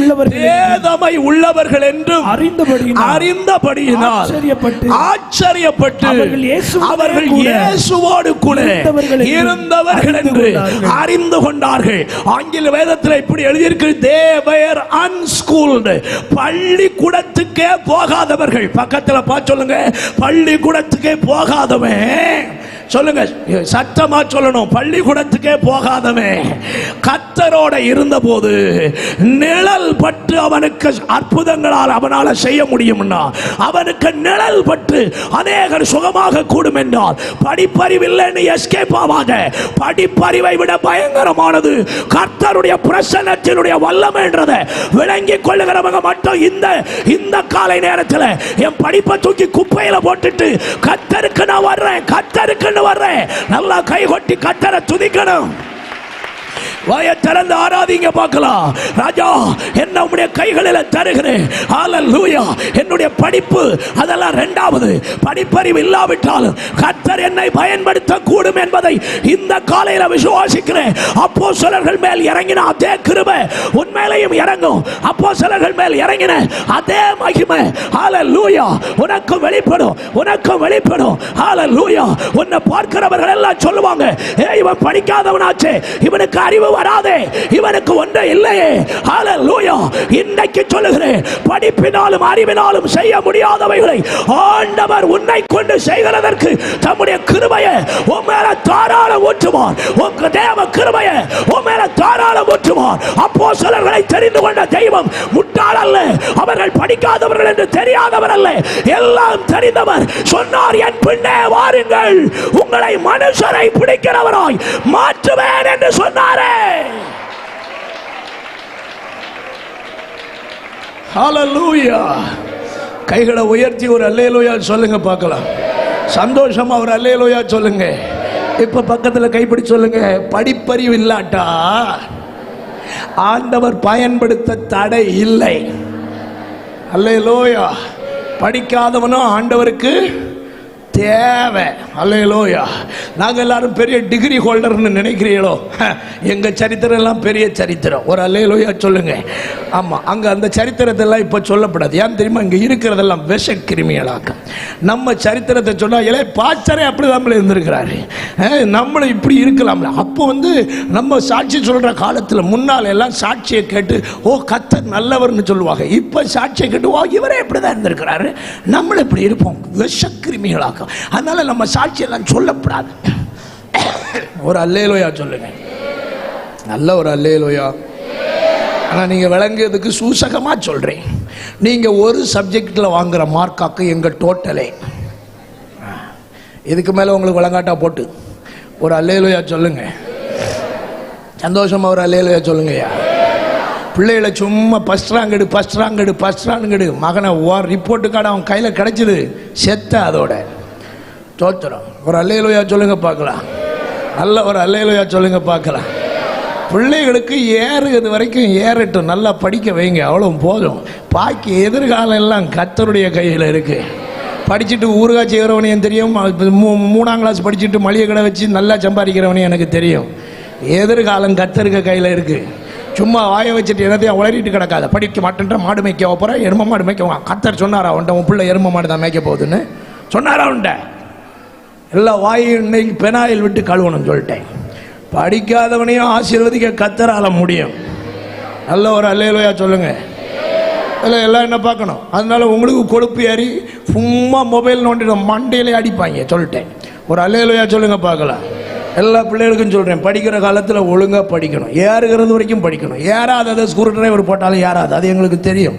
உள்ளவர்கள் என்றும் அறிந்தபடியினால் ஆச்சரியப்பட்டு அவர்கள் இயேசுவோடு கூட இருந்தவர்கள் என்று அறிந்து கொண்டார்கள். ஆங்கில வேதத்தில் இப்படி எழுதியிருக்கு, they were unschooled. பள்ளிக்கூடத்துக்கே போகாதவர்கள். பக்கத்தில் பார்த்து சொல்லுங்க, பள்ளிக்கூடத்துக்கே போகாதவன் சொல்லுங்க, சத்தமா சொல்லணும். பள்ளிக்கூடத்துக்கே போகாதவன் கர்த்தரோட இருந்தபோது நிழல் பட்டு அவனுக்கு அற்புதங்களால் அவனால செய்ய முடியும்னா, அவனுக்கு நிழல் பட்டு அநேகர் சுகமாக கூடும் என்றால், படிப்பறிவு இல்லைன்னு எஸ்கேப் ஆவாங்க. படிப்பறிவை விட பயங்கரமானது கர்த்தருடைய பிரசன்னத்தினுடைய வல்லமை என்றதை விளங்கிக் கொள்ளுகிறவங்க மட்டும் இந்த காலை நேரத்தில் என் படிப்பை தூக்கி குப்பையில போட்டுட்டு கர்த்தருக்கு நான் வர்றேன், கர்த்தருக்கு வர்றேன், நல்லா கை கொட்டி கர்த்தரை துதிக்கணும். வாயை திறந்து ஆராதிங்க பார்க்கலாம். ராஜா, என்ன உம்முடைய கைகளில் தருகிறேன். ஹல்லேலூயா. என்னுடைய படிப்பு அதெல்லாம் இரண்டாவது. படிப்பறிவு இல்லாவிட்டாலும் கர்த்தர் என்னை பயன்படுத்த கூடும் என்பதை இந்த காலையில விசுவாசிக்கிறேன். அப்போஸ்தலர்கள் மேல் இறங்கின அதே கிருபை உன் மேலையும் இறங்கும். அப்போஸ்தலர்கள் மேல் இறங்கின அதே மகிமை ஹல்லேலூயா உனக்கு வெளிப்படும், உனக்கு வெளிப்படும். ஹல்லேலூயா. உன்னை பார்க்கிறவர்கள் எல்லாம் சொல்லுவாங்க, ஏய் இவன் படிக்காதவனாச்சே, இவனுக்கு அறிவு வராதே, இவனுக்கு ஒன்று இல்லையே. ஹல்லேலூயா. இன்றைக்கு சொல்லுகிறேன், படிப்பினாலும் அறிவினாலும் செய்ய முடியாதவைகளை ஆண்டவர் உன்னை கொண்டு செய்கிறதற்கு தம்முடைய கிருபையை உன் மேல தாராளம் ஊற்றுவார். உங்க தேவ கிருபையை உன் மேல தாராளம் ஊற்றுவார். அப்போஸ்தலர்களை தெரிந்து கொண்ட தெய்வம் முட்டாள் அல்ல, அவர்கள் படிக்காதவர்கள் என்று தெரியாதவர் அல்ல, எல்லாம் தெரிந்தவர். சொன்னார், என் பின்னே வாருங்கள், உங்களை மனுஷரை பிடிக்கிறவராய் மாற்றுவேன் என்று சொன்னாரே. ஹல்லேலூயா. கைகளை உயர்த்தி ஒரு அல்லேலூயா சொல்லுங்க பார்க்கலாம். சந்தோஷமா ஒரு அல்லேலூயா சொல்லுங்க. இப்ப பக்கத்துல கைப்பிடி சொல்லுங்க, படிப்பறிவு இல்லாட்டா ஆண்டவர் பயன்படுத்த தடை இல்லை. அல்லேலூயா. படிக்காதவனும் ஆண்டவருக்கு தேவை. அல்லேலூயா. நாங்கள் எல்லாரும் பெரிய டிகிரி ஹோல்டர்னு நினைக்கிறீங்களோ? எங்க சரித்திரம் எல்லாம் பெரிய சரித்திரம். ஒரு அல்லேலூயா சொல்லுங்க. ஆமா, அங்க அந்த சரித்திரத்தெல்லாம் இப்ப சொல்லப்படாது. ஏன் தெரியுமா? இங்க இருக்கிறதெல்லாம் விஷ கிருமிகளாக்கும். நம்ம சரித்திரத்தை சொன்னா இளைய பாச்சரே அப்படிதான் இருந்திருக்கிறாரு, நம்மளும் இப்படி இருக்கலாம்ல. அப்போ நம்ம சாட்சி சொல்ற காலத்துல முன்னால் எல்லாம் சாட்சியை கேட்டு ஓ கர்த்தர் நல்லவர்னு சொல்லுவாங்க. இப்ப சாட்சியை கேட்டு ஓ இவரே இப்படிதான் இருந்திருக்கிறாரு, நம்மளும் இப்படி இருப்போம். விஷ கிருமிகளாக்கும். அதனால நம்ம சாட்சி எல்லாம் சொல்லப்படாது. ஒரு அல்லேலூயா சொல்லுங்க. நல்ல ஒரு அல்லேலூயா. ஆனா நீங்க விளங்குறதுக்கு சூசகமா சொல்றேன். நீங்க ஒரு சப்ஜெக்ட்ல வாங்குற மார்க்காக்கு எங்க டோட்டலே. இதுக்கு மேல உங்களுக்கு விளங்காட்டா போட்டு ஒரு அல்லேலூயா சொல்லுங்க. சந்தோஷமா ஒரு அல்லேலூயா சொல்லுங்கய்யா. பிள்ளைகளை சும்மா ஃபர்ஸ்ட் ரேங்க் எடு, ஃபர்ஸ்ட் ரேங்க் எடு, ஃபர்ஸ்ட் ரேங்க் எடு. மகனை ரிப்போர்ட்டு கார்டு அவன் கையில் கிடைச்சிது, செத்த அதோட தோத்துறோம். ஒரு அல்லேலூயா சொல்லுங்க பார்க்கலாம். நல்ல ஒரு அல்லேலூயா சொல்லுங்க பார்க்கலாம். பிள்ளைகளுக்கு ஏறுகிறது வரைக்கும் ஏறட்டும், நல்லா படிக்க வைங்க, அவ்வளோ போதும். பாக்கி எதிர்காலம் எல்லாம் கர்த்தருடைய கையில் இருக்கு. படிச்சுட்டு ஊறுகாய் செய்கிறவனையும் தெரியும், 3ஆம் கிளாஸ் படிச்சுட்டு மளிகை கடை வச்சு நல்லா சம்பாதிக்கிறவனையும் எனக்கு தெரியும். எதிர்காலம் கர்த்தருக்கு கையில் இருக்கு. சும்மா வாயை வச்சுட்டு என்னத்தையும் உளறிட்டு கிடக்காத. படிக்க மாட்டேன்ற மாடு மேய்க்க போகிறேன், எரும மாடு மேய்க்க. கர்த்தர் சொன்னாரா உன்ட்ட உன் பிள்ளை எரும மாடு தான் மேய்க்க போகுதுன்னு சொன்னாரா உன்ட்ட? எல்லா வாயும் இன்னைக்கு பெனாயில் விட்டு கழுவணும் சொல்லிட்டேன். படிக்காதவனையும் ஆசீர்வதிக்க கர்த்தரால முடியும். நல்ல ஒரு அல்லேலூயா சொல்லுங்க. அதில் எல்லாம் என்ன பார்க்கணும்? அதனால உங்களுக்கு கொழுப்பு ஏறி சும்மா மொபைல் நோண்டிட மண்டையிலே அடிப்பாங்க சொல்லிட்டேன். ஒரு அல்லேலூயா சொல்லுங்க பார்க்கலாம். எல்லா பிள்ளைகளுக்கும் சொல்கிறேன், படிக்கிற காலத்தில் ஒழுங்காக படிக்கணும். ஏறுகிறது வரைக்கும் படிக்கணும். ஏறாததை ஸ்க்ரூ டிரைவர் போட்டாலும் ஏறாது, அது எங்களுக்கு தெரியும்.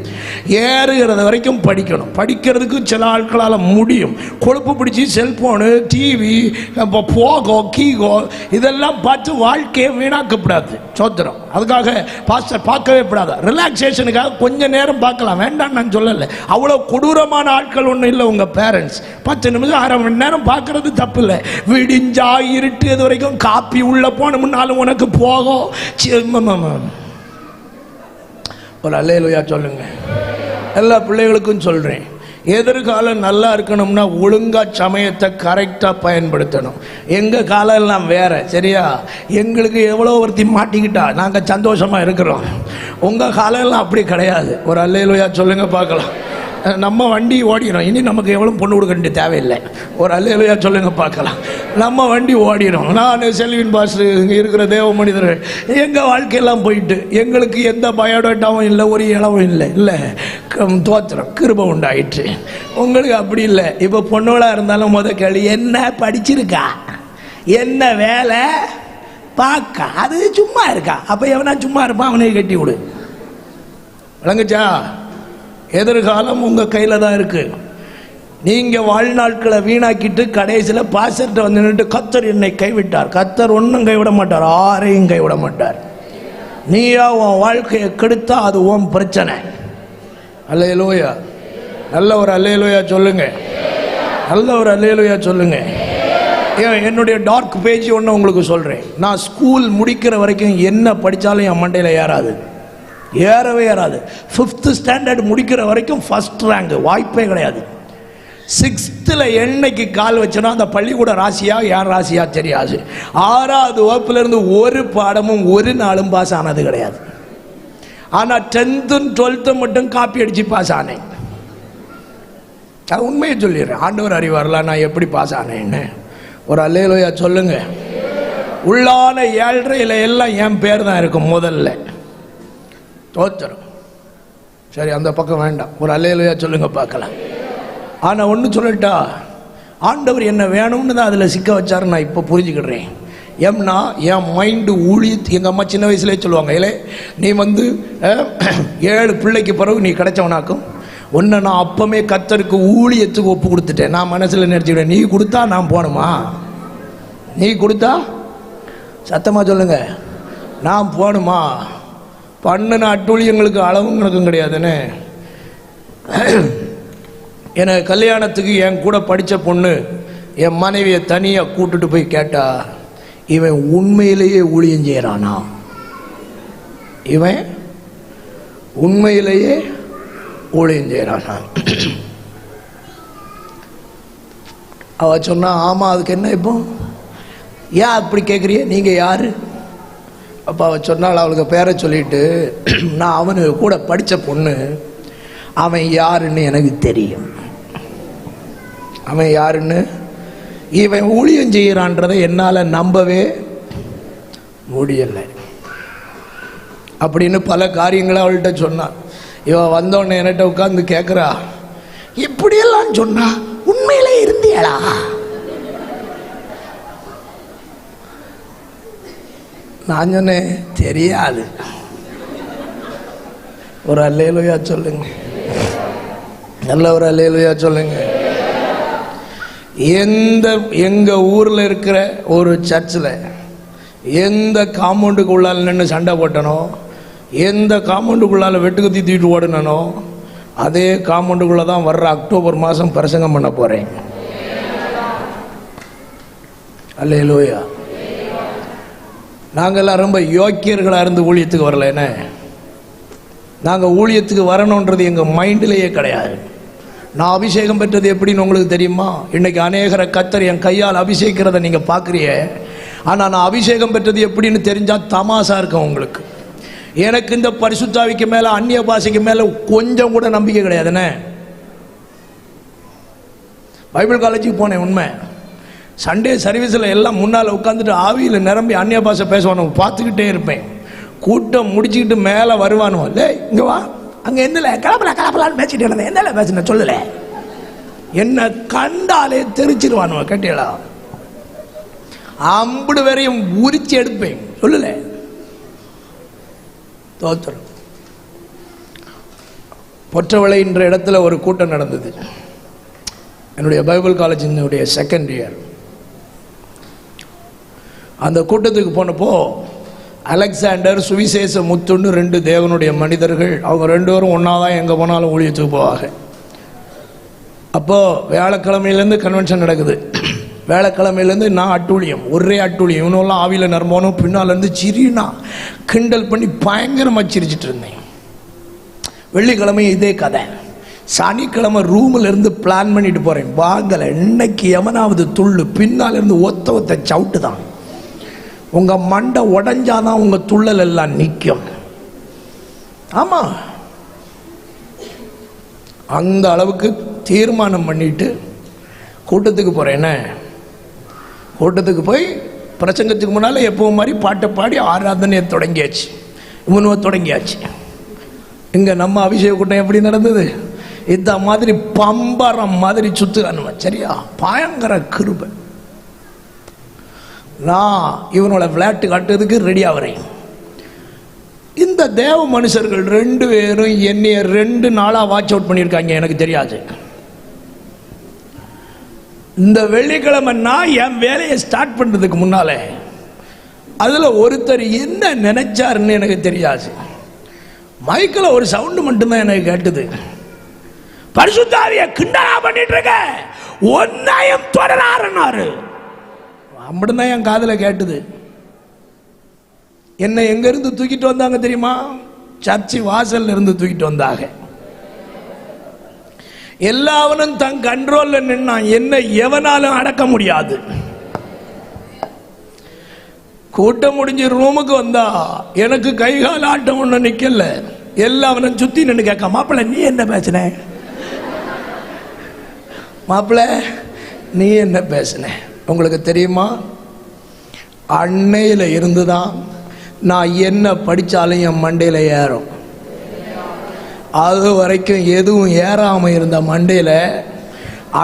ஏறுகிறது வரைக்கும் படிக்கணும். படிக்கிறதுக்கு சில ஆட்களால் முடியும். கொழுப்பு பிடிச்சி செல்ஃபோனு, டிவி, இப்போ போகோ கீகோ இதெல்லாம் பார்த்து வாழ்க்கையை வீணாக்கப்படாது. சோத்திரம். அதுக்காக பாஸ்டர் பார்க்கவே கூடாது. ரிலாக்ஸேஷனுக்காக கொஞ்சம் நேரம் பார்க்கலாம், வேண்டாம் நான் சொல்லலை. அவ்வளோ கொடூரமான ஆட்கள் ஒன்றும் இல்லை உங்கள் பேரண்ட்ஸ். 10 நிமிஷம் அரை மணி நேரம் பார்க்கறது தப்பு இல்லை. விடிஞ்சா இருட்டு வரைக்கும் காப்பி உள்ள போன முன்னாலும் உனக்கு போகும். ஒரு அல்லேலூயா சொல்லுங்க. எல்லா பிள்ளைகளுக்கும் சொல்றேன், எதிர்காலம் நல்லா இருக்கணும்னா ஒழுங்கா சமயத்தை கரெக்டா பயன்படுத்தணும். எங்க காலம் எல்லாம் வேற, சரியா? எங்களுக்கு எவ்வளோ ஒருத்தி மாட்டிக்கிட்டா நாங்க சந்தோஷமா இருக்கிறோம். உங்க காலம் எல்லாம் அப்படி கிடையாது. ஒரு அல்லேலூயா சொல்லுங்க பார்க்கலாம். நம்ம வண்டி ஓடிடும், இனி நமக்கு எவ்வளோ பொண்ணு கொடுக்க வேண்டிய தேவையில்லை. ஒரு அல்லேலூயா சொல்லுங்க பார்க்கலாம். நம்ம வண்டி ஓடிடும். நான் செல்வின் பாஸ்டர், இங்கே இருக்கிற தேவ மனிதர்கள், எங்கள் வாழ்க்கையெல்லாம் போயிட்டு எங்களுக்கு எந்த பயோடேட்டாவும் இல்லை, ஒரு இளவும் இல்லை. இல்லை, தோத்திரம் கிருபை உண்டாயிற்று. உங்களுக்கு அப்படி இல்லை. இப்போ பொண்ணுகளாக இருந்தாலும் கேள்வி என்ன படிச்சிருக்கா? என்ன வேலை பார்க்க, அது சும்மா இருக்கா? அப்ப எவனா சும்மா இருப்பான், அவனை கட்டி விடு. விளங்குச்சா? எதிர்காலம் உங்க கையில தான் இருக்கு. நீங்க வாழ்நாட்களை வீணாக்கிட்டு கடைசியில் பாஸ்டர்ட்ட வந்து நின்று கர்த்தர் என்னை கைவிட்டார். கர்த்தர் ஒன்றும் கைவிட மாட்டார், ஆரையும் கைவிட மாட்டார். நீயா உன் வாழ்க்கையை கெடுத்தா அது உன் பிரச்சனை. அல்லேலூயா. நல்ல ஒரு அல்லேலூயா சொல்லுங்க, நல்ல ஒரு அல்லேலூயா சொல்லுங்க. என்னுடைய டார்க் பேஜ் ஒன்று உங்களுக்கு சொல்றேன். நான் ஸ்கூல் முடிக்கிற வரைக்கும் என்ன படித்தாலும் என் மண்டையில் ஏறவே ஏறாது. 5th ஸ்டாண்டர்ட் முடிக்கிற வரைக்கும் ஃபர்ஸ்ட் ரேங்க், வாய்ப்பே கிடையாது. 6th என்னைக்கு கால் வச்சனா அந்த பள்ளிக்கூட ராசியா யார் ராசியா தெரியாது. 6வது வகுப்புலேருந்து ஒரு பாடமும் ஒரு நாளும் பாஸ் ஆனது கிடையாது. ஆனால் 10th 12th மட்டும் காப்பி அடித்து பாஸ் ஆனேன். உண்மையை சொல்லிடுறேன், ஆண்டவர் அறிவார்ல நான் எப்படி பாஸ் ஆனேன்னு. ஒரு அல்லேலூயா சொல்லுங்க. உள்ளான 7.5 எல்லாம் என் பேர் தான் இருக்கும் முதல்ல. தோத்துரும். சரி, அந்த பக்கம் வேண்டாம். ஒரு அல்லேலூயா சொல்லுங்க பார்க்கலாம். ஆனால் ஒன்று சொல்லட்டா, ஆண்டவர் என்ன வேணும்னு தான் அதில் சிக்க வச்சாரு. நான் இப்போ புரிஞ்சுக்கிடுறேன். ஏம்னா என் மைண்டு எங்கள் அம்மா சின்ன வயசுலேயே சொல்லுவாங்க, இல்லை நீ வந்து 7 பிள்ளைக்கு பிறகு நீ கிடைச்சவனாக்கும், ஒன்று நான் அப்பமே கர்த்தருக்கு ஊழியத்துக்கு ஒப்பு கொடுத்துட்டேன். நான் மனசில் நினச்சிக்கிட்டேன், நீ கொடுத்தா நான் போகணுமா? நீ கொடுத்தா சத்தமாக சொல்லுங்க, நான் போகணுமா? பண்ணின அட்டூழியங்களுக்கு அளவும் கணக்கும் கிடையாதுன்னு. எனக்கு கல்யாணத்துக்கு என் கூட படித்த பொண்ணு என் மனைவியை தனியாக கூட்டுட்டு போய் கேட்டா, இவன் உண்மையிலேயே ஊழியம் செய்கிறானா? இவன் உண்மையிலேயே ஊழியம் செய்கிறானா? அவ சொன்னா, ஆமாம், அதுக்கு என்ன இப்போ? ஏன் அப்படி கேட்குறிய? நீங்கள் யார்? அப்போ அவள் சொன்னால், அவளுக்கு பேரை சொல்லிட்டு, நான் அவனுக்கு கூட படித்த பொண்ணு, அவன் யாருன்னு எனக்கு தெரியும். அவன் யாருன்னு, இவன் ஊழியம் செய்கிறான்றதை என்னால் நம்பவே முடியலை அப்படின்னு பல காரியங்களை அவள்கிட்ட சொன்னான். இவன் வந்தோடனே என்கிட்ட உட்காந்து கேட்குறா, இப்படியெல்லாம் சொன்னா உண்மையிலே இருந்தியளா? நான் சொன்னேன், தெரியாது. ஒரு அல்லேலூயா சொல்லுங்க, நல்ல ஒரு அல்லேலூயா சொல்லுங்க. எங்க ஊர்ல இருக்கிற ஒரு சர்ச்சில் எந்த காம்பவுண்டுக்குள்ளால நின்று சண்டை போட்டனோ, எந்த காம்பவுண்டுக்குள்ளால வெட்டுக்குத்தி தூக்கிட்டு ஓடுனோ, அதே காம்பவுண்டுக்குள்ள தான் வர்ற அக்டோபர் மாதம் பிரசங்கம் பண்ண போறேன். அல்லேலூயா. நாங்கள்லாம் ரொம்ப யோக்கியர்களாக இருந்து ஊழியத்துக்கு வரல. என்ன, நாங்கள் ஊழியத்துக்கு வரணுன்றது எங்கள் மைண்டிலேயே கிடையாது. நான் அபிஷேகம் பெற்றது எப்படின்னு உங்களுக்கு தெரியுமா? இன்னைக்கு அநேகரை கர்த்தர் என் கையால் அபிஷேகிறத நீங்கள் பார்க்குறிய. ஆனால் நான் அபிஷேகம் பெற்றது எப்படின்னு தெரிஞ்சால் தமாசா இருக்கும் உங்களுக்கு. எனக்கு இந்த பரிசுத்தாவிக்கு மேலே, அந்நிய பாஷைக்கு மேலே கொஞ்சம் கூட நம்பிக்கை கிடையாதுண்ணே. பைபிள் காலேஜுக்கு போனேன், உண்மை. சண்டே சர்வீஸில் எல்லாம் முன்னால் உட்காந்துட்டு ஆவியில் நிரம்பி அந்நிய பாஷை பேசுவானு பார்த்துக்கிட்டே இருப்பேன். கூட்டம் முடிச்சுக்கிட்டு மேலே வருவானோ, இல்லை இங்கே வா, அங்கே எந்தில் கலப்பலான்னு பேசிட்டு இருந்தேன். எந்த பேசுன சொல்லலை, என்ன கண்டாலே தெரிச்சிருவானோ. கேட்டீங்களா? அம்புடு வரையும் உரிச்சு எடுப்பேன். சொல்லலை, தோத்திரம். பொற்றவளை என்ற இடத்துல ஒரு கூட்டம் நடந்தது. என்னுடைய பைபிள் காலேஜினுடைய 2nd இயர். அந்த கூட்டத்துக்கு போனப்போ அலெக்சாண்டர், சுவிசேஷ முத்துன்னு 2 தேவனுடைய மனிதர்கள், அவங்க 2 பேரும் ஒன்றா தான் எங்கே போனாலும் ஊழியத்துக்கு போவாங்க. அப்போது வியாழக்கிழமையிலேருந்து கன்வென்ஷன் நடக்குது. வியாழக்கிழமையிலேருந்து நான் அட்டூழியம், ஒரே அட்டூழியம். இவனெல்லாம் ஆவியில் நிரம்பணும், பின்னாலேருந்து சிரினா கிண்டல் பண்ணி பயங்கரமாக சிரிச்சிட்டு இருந்தேன். வெள்ளிக்கிழமை இதே கதை. சனிக்கிழமை ரூமில் இருந்து பிளான் பண்ணிட்டு போகிறேன், வாங்கலை இன்னைக்கு எவனாவது துள்ளு, பின்னாலேருந்து ஒத்த சவுட்டு தான். உங்கள் மண்டை உடஞ்சாதான் உங்கள் துள்ளல் எல்லாம் நிற்கும். ஆமாம், அந்த அளவுக்கு தீர்மானம் பண்ணிட்டு கூட்டத்துக்கு போகிறேன்னு. கூட்டத்துக்கு போய் பிரசங்கத்துக்கு முன்னால் எப்பவும் மாதிரி பாட்டை பாடி ஆராதனையை தொடங்கியாச்சு, இவனுவ தொடங்கியாச்சு. இங்கே நம்ம அபிஷேக கூட்டம் எப்படி நடந்தது? இந்த மாதிரி பம்பரம் மாதிரி சுத்துகானுவன். சரியா? பயங்கர கிருபை. நான் இவனோட விளையாட்டு காட்டுறதுக்கு ரெடி ஆகிறேன். இந்த தேவ மனுஷர்கள் 2 பேரும் என்னைய 2 நாளா வாட்ச் அவுட் பண்ணியிருக்காங்க. எனக்கு தெரியாது. இந்த வெள்ளிக்கிழமை நான் என் வேலையை ஸ்டார்ட் பண்றதுக்கு முன்னால அதுல ஒருத்தர் என்ன நினைச்சாருன்னு எனக்கு தெரியாது. மைக்கில் ஒரு சவுண்டு மட்டும்தான் எனக்கு கேட்டது. பரிசுத்த ஆவியை கிண்டலா பண்ணிட்டு இருக்க, ஒன்னையும் தொடராருன்னாரு. அப்படிதான் என் காதுல கேட்டது. என்னை எங்க இருந்து தூக்கிட்டு வந்தாங்க தெரியுமா? சர்ச்சு வாசல்ல இருந்து தூக்கிட்டு வந்தாங்க. எல்லாவனும் தன் கண்ட்ரோல்ல நின்னான். என்ன எவனாலும் அடக்க முடியாது. கூட்டம் முடிஞ்சு ரூமுக்கு வந்தா எனக்கு கைகால் ஆட்டம் ஒண்ணு நிக்கல. எல்லாவனும் சுத்தி நின்று கேட்க, மாப்பிள்ள நீ என்ன பேசுன? மாப்பிள்ள நீ என்ன பேசுன? உங்களுக்கு தெரியுமா, அன்னையில இருந்துதான் நான் என்ன படிச்சாலும் என் மண்டையில ஏறும். அது வரைக்கும் எதுவும் ஏறாம இருந்த மண்டையில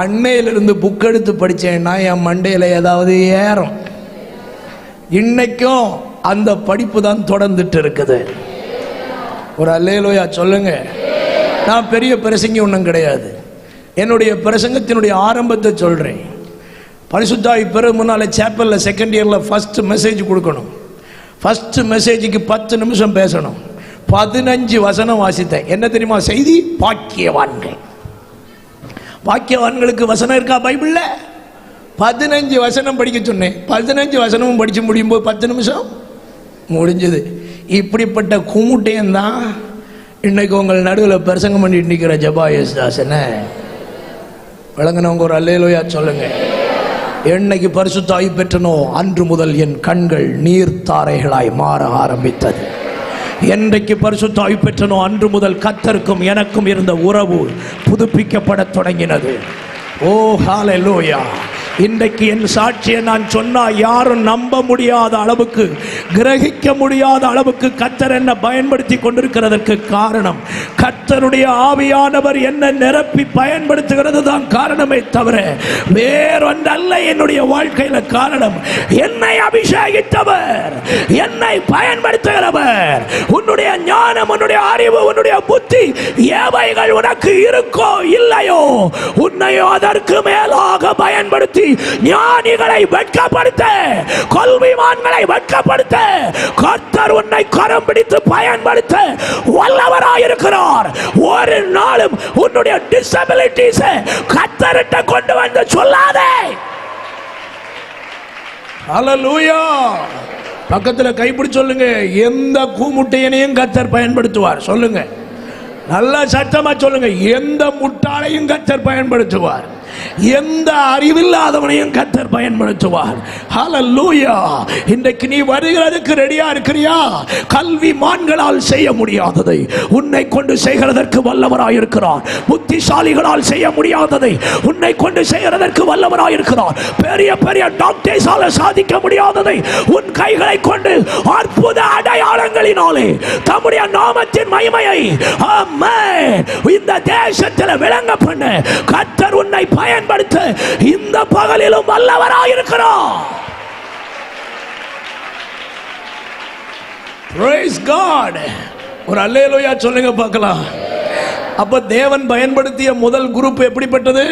அன்னையிலிருந்து புக் எடுத்து படிச்சேன்னா என் மண்டையில ஏதாவது ஏறும். இன்னைக்கும் அந்த படிப்பு தான் தொடர்ந்துட்டு இருக்குது. ஒரு அல்லேலூயா சொல்லுங்க. நான் பெரிய பிரசங்கி ஒன்றும் கிடையாது. என்னுடைய பிரசங்கத்தினுடைய ஆரம்பத்தை சொல்றேன். பரிசுத்தாவி பெரு முன்னால சேப்பல்ல செகண்ட் இயர்ல ஃபர்ஸ்ட் மெசேஜ் கொடுக்கணும். ஃபர்ஸ்ட் மெசேஜுக்கு 10 நிமிஷம் பேசணும். 15 வசனம் வாசித்தேன். என்ன தெரியுமா செய்தி? பாக்கியவான்கள். பாக்கியவான்களுக்கு வசனம் இருக்கா பைபிள்ல? 15 வசனம் படிக்க சொன்னேன். 15 வசனமும் படிச்சு முடியும் போது 10 நிமிஷம் முடிஞ்சது. இப்படிப்பட்ட குமுட்டையும் தான் இன்னைக்கு உங்கள் நடுவில் பிரசங்கம் பண்ணிட்டு நிற்கிற ஜபா யேசுதாசனை. விளங்கினவங்க ஒரு அல்லேலூயா சொல்லுங்க. என்னைக்கு பரிசுத்தாவி பெற்றனோ அன்று முதல் என் கண்கள் நீர்த்தாரைகளாய் மாற ஆரம்பித்தது. என்றைக்கு பரிசுத்தாவி பெற்றனோ அன்று முதல் கர்த்தருக்கும் எனக்கும் இருந்த உறவு புதுப்பிக்கப்பட தொடங்கினது. ஓ ஹல்லேலூயா. இன்றைக்கு என் சாட்சியை நான் சொன்னா யாரும் நம்ப முடியாத அளவுக்கு, கிரகிக்க முடியாத அளவுக்கு கர்த்தர் என்ன பயன்படுத்தி கொண்டிருக்கிறதற்கு காரணம் கர்த்தருடைய ஆவியானவர் என்ன நிரப்பி பயன்படுத்துகிறது தான் காரணமே தவிர வேறொன்றல்ல. என்னுடைய வாழ்க்கையில காரணம் என்னை அபிஷேகித்தவர், என்னை பயன்படுத்துகிறவர். உன்னுடைய ஞானம், உன்னுடைய அறிவு, உன்னுடைய புத்தி எவைகள் உனக்கு இருக்கோ இல்லையோ, உன்னையோ அதற்கு மேலாக பயன்படுத்தி ஞானிகளை வெட்கப்படுத்த, கல்விமான்களை வெட்கப்படுத்த கர்த்தர் உன்னை கரம் பிடித்து பயன்படுத்த வல்லவராயிருக்கிறார். ஒரு நாளும் உன்னுடைய டிசபிலிட்டிஸ் கர்த்தர்கிட்ட கொண்டு வந்து சொல்லாதே. ஹல்லேலூயா. பக்கத்துல கைப்பிடி சொல்லுங்க, எந்த கூமுட்டையனையும் கர்த்தர் பயன்படுத்துவார். சொல்லுங்க, நல்லா சத்தமா சொல்லுங்க, எந்த முட்டாளையும் கர்த்தர் பயன்படுத்துவார். எந்த அறிவில்லாதவனையும் கர்த்தர் பயன்படுத்துவார். ஹல்லேலூயா. இன்றைக்கு நீ வருகிறதுக்கு ரெடியா இருக்கிறியா? கல்விமான்களால் செய்ய முடியாததை உன்னை கொண்டு செய்கிறதற்கு வல்லவராயிருக்கிறார். புத்திசாலிகளால் செய்ய முடியாததை உன்னை கொண்டு செய்கிறதற்கு வல்லவராயிருக்கிறார். பெரிய பெரிய டாக்டர்ஸால சாதிக்க முடியாததை உன் கைகளை கொண்டு அற்புத அடையாளங்களினாலே தம்முடைய நாமத்தின் மகிமையை இந்த தேசத்தில் விளங்க பண்ண கர்த்தர் உன்னை பயன்படுத்த இந்த பகலிலும் வல்லவராயிருக்கிறார். Praise God. ஒரு அல்லேலூயா சொல்லுங்க பார்க்கலாம். அப்ப தேவன் பயன்படுத்திய முதல் குரூப் எப்படிப்பட்டது?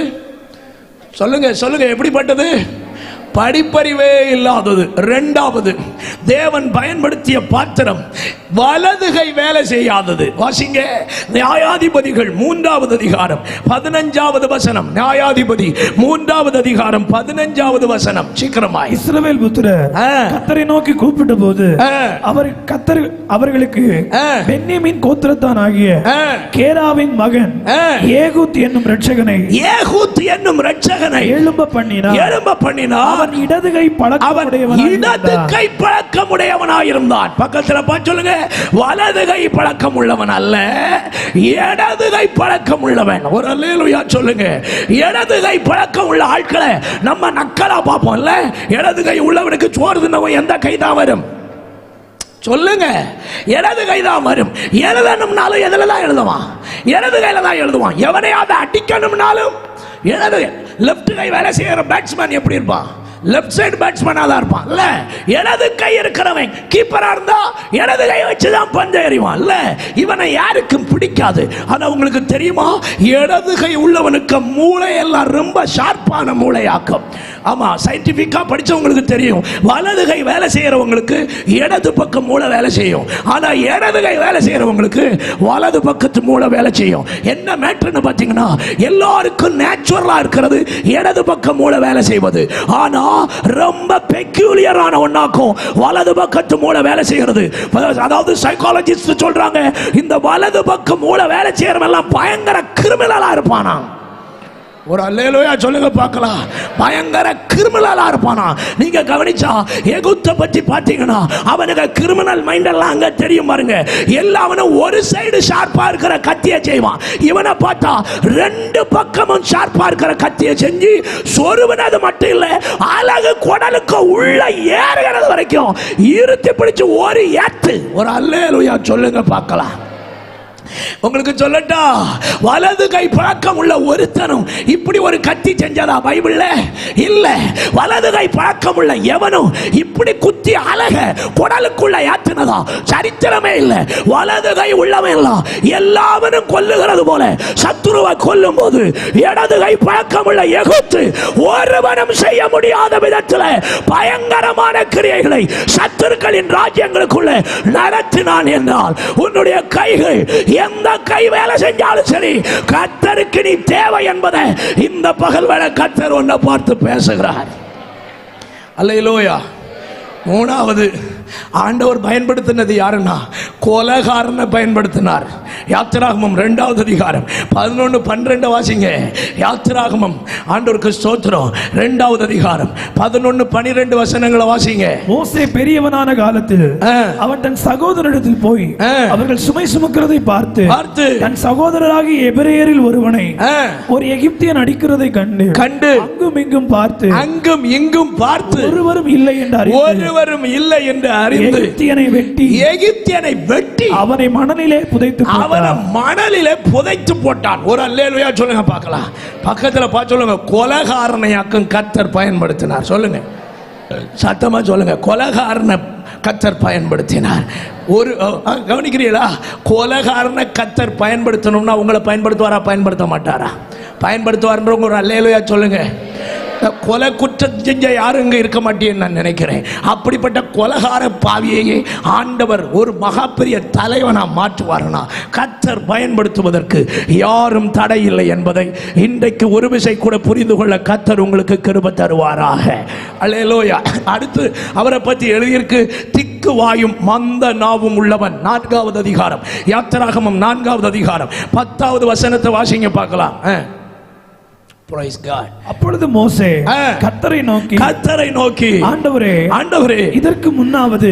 சொல்லுங்க சொல்லுங்க, எப்படிப்பட்டது? படிப்பறிவே இல்லாதது. இரண்டாவது, தேவன் பயன்படுத்திய பாத்திரம் வலதுகை வேலை செய்யாதது. வாசிங்க, நியாயாதிபதிகள் 3வது அதிகாரம் 15வது வசனம். நியாயாதிபதி 3வது அதிகாரம் 15வது வசனம். சீக்கிரமா. இஸ்ரவேல் புத்திரர் கர்த்தரை நோக்கி கூப்பிட்ட போது அவர் கர்த்தர் அவர்களுக்கு பென்யமீன் கோத்திரத்தான் ஆகிய கேராவின் மகன் ஏகூத் என்னும் இரட்சகனை எழும்ப பண்ணினார். அவன் இடது கை பழக்கமுடையவனாயிருந்தான். பக்கத்துல பார்த்து சொல்லுங்க, வலது கை பழக்கம் உள்ளவன் அல்ல, இடது கை பழக்கம் உள்ளவன். ஒரு அல்லேலூயா சொல்லுங்க. இடது கை பழக்கம் உள்ள ஆட்களை நம்ம நக்கலா பார்ப்போம்ல. இடது கை உள்ளவனுக்கு சோறு தின்னவன் எந்த கை தான் வரும்? சொல்லுங்க, இடது கை தான் வரும். எழுதணும்னாலும் எதுல தான் எழுதுவான்? இடது கையில தான் எழுதுவான். எவனையாவது அடிக்கணும்னாலும் இடது. லெப்ட் கை வேலை செய்யற பேட்ஸ்மேன் எப்படி இருப்பான்? லெஃப்ட் சைடு பேட்ஸ்மேனா தான் இருப்பான் இல்ல. இடது கை இருக்கிறவன் கீப்பரா இருந்தா இடது கை வச்சுதான் பந்து எறிவான் இல்ல. இவனை யாருக்கும் பிடிக்காது. ஆனா உங்களுக்கு தெரியுமா, இடது கை உள்ளவனுக்கு மூளை எல்லாம் ரொம்ப ஷார்ப்பான மூளையாக்கும். ஆமா, சயின்டிபிக்கா படிச்சவங்களுக்கு தெரியும், வலது கை வேலை செய்யறவங்களுக்கு இடது பக்கம் மூளை வேலை செய்யும். ஆனா இடது கை வேலை செய்யறவங்களுக்கு வலது பக்கத்து மூளை வேலை செய்யும். என்ன மேட்டர்னு பாத்தீங்கன்னா, எல்லாருக்கும் நேச்சுரலா இருக்கிறது இடது பக்கம் மூளை வேலை செய்வது. ஆனா ரொம்ப பெக்யூலியரான ஒண்ணாக்கும் வலது பக்கத்து மூளை வேலை செய்கிறது. அதாவது சைக்காலஜிஸ்ட் சொல்றாங்க, இந்த வலது பக்கம் மூளை வேலை செய்யறவன் எல்லாம் பயங்கர கிரிமினலா இருப்பானா. ஒரு அல்லேலூயா சொல்லுங்க பார்க்கலாம். பயங்கர கிரிமினலா இருப்பானா. நீங்க கவனிச்சா எகிப்தை பத்தி பாத்தீங்கன்னா, அவனுக்கு கிரிமினல் மைண்ட் எல்லாம் அங்க தெரியும் பாருங்க. எல்லாவனும் ஒரு சைடு ஷார்ப்பா இருக்கிற கத்தியை செய்வான். இவனை பார்த்தா ரெண்டு பக்கமும் ஷார்ப்பா இருக்கிற கத்தியை செஞ்சு சொருவனது மட்டும் இல்ல, அழகு குடலுக்கு உள்ள ஏறுகிறது வரைக்கும் இருத்தி பிடிச்சு ஒரு ஏத்து. ஒரு அல்லேலூயா சொல்லுங்க பார்க்கலாம். உங்களுக்கு சொல்லட்டா, வலது கை பழக்கம் உள்ள ஒருத்தனும் இப்படி ஒரு கத்தி செஞ்சதா பைபிள்ல இல்ல. வலது கை பழக்கம் உள்ள எவனும் இப்படி குத்தி அழக குடலுக்குள்ள ஏத்துனதா சரித்திரமே இல்ல. வலது கை உள்ளவன் எல்லாம் எல்லாவனும் கொல்லுகிறது போல சத்துருவை கொல்லும் போது, இடது கை பழக்கம் உள்ள எகிப்து ஒருவனும் செய்ய முடியாத விதத்தில் பயங்கரமான கிரியைகளை சத்துருக்களின் ராஜ்யங்களுக்குள்ள நடத்தினான் என்றால், உன்னுடைய கைகள் எந்த கை வேலை செஞ்சாலும் சரி, கர்த்தருக்கு நீ தேவை என்பதை இந்த பகல் வேளை கர்த்தர் உன்னை பார்த்து பேசுகிறார். அல்லேலூயா. மூணாவது ஆண்டவர் பயன்படுத்தினது யாருன்னா, கொலைகாரனை பயன்படுத்தினார். யாத்திராகமம் 2வது அதிகாரம் 11-12 வாசிங்க. யாத்திராகமம், ஆண்டவருக்கு ஸ்தோத்திரம், 2வது அதிகாரம் 11-12 வசனங்களை வாசிங்க. மோசே பெரியவனான காலத்தில் அவன் தன் சகோதரனிடத்தில் போய் அவர்கள் சுமை சுமக்கிறதை பார்த்து தன் சகோதரராகிய எபிரேயரில் ஒருவனை ஒரு எகிப்தியன் அடிக்கிறதை கண்டு அங்கும் இங்கும் பார்த்து ஒருவரும் இல்லை என்று அறிந்து எகிப்தியனை வெட்டி அவனை மணலிலே புதைத்து போட்டான். ஒரு அல்லேலூயா சொல்லுங்க பார்க்கலாம். பக்கத்துல பார்த்து சொல்லுங்க, கொலைகாரனையாக்கும் கர்த்தர் பயன்படுத்தினார். சொல்லுங்க சத்தமா சொல்லுங்க, கொலைகாரனை கர்த்தர் பயன்படுத்தினார். ஒரு கவனிக்கிறீங்களா? கொலைகாரனை கர்த்தர் பயன்படுத்தணும்னா உங்களை பயன்படுத்துவாரா பயன்படுத்த மாட்டாரா? பயன்படுத்துவார்ன்றவங்க ஒரு அல்லேலூயா சொல்லுங்க. கொலை குற்றம் செஞ்ச யாரும் இங்க இருக்க மாட்டேன்னு நான் நினைக்கிறேன். அப்படிப்பட்ட கொலைகார பாவியையே ஆண்டவர் ஒரு மகா பெரிய தலைவனா மாற்றுவார்னா, கர்த்தர் பயன்படுத்துவதற்கு யாரும் தடை இல்லை என்பதை இன்றைக்கு ஒரு விசை கூட புரிந்து கொள்ள கர்த்தர் உங்களுக்கு கிருபை தருவாராக. அல்லேலூயா. அடுத்து அவரை பற்றி எழுதியிருக்கு, திக்கு வாயும் மந்த நாவும் உள்ளவன். 4வது அதிகாரம், யாத்திராகமம் 4வது அதிகாரம் 10வது வசனத்தை வாசிங்க பார்க்கலாம். Praise God. அப்பொழுது மோசே கர்த்தரை நோக்கி ஆண்டவரே இதற்கு முன்னாவது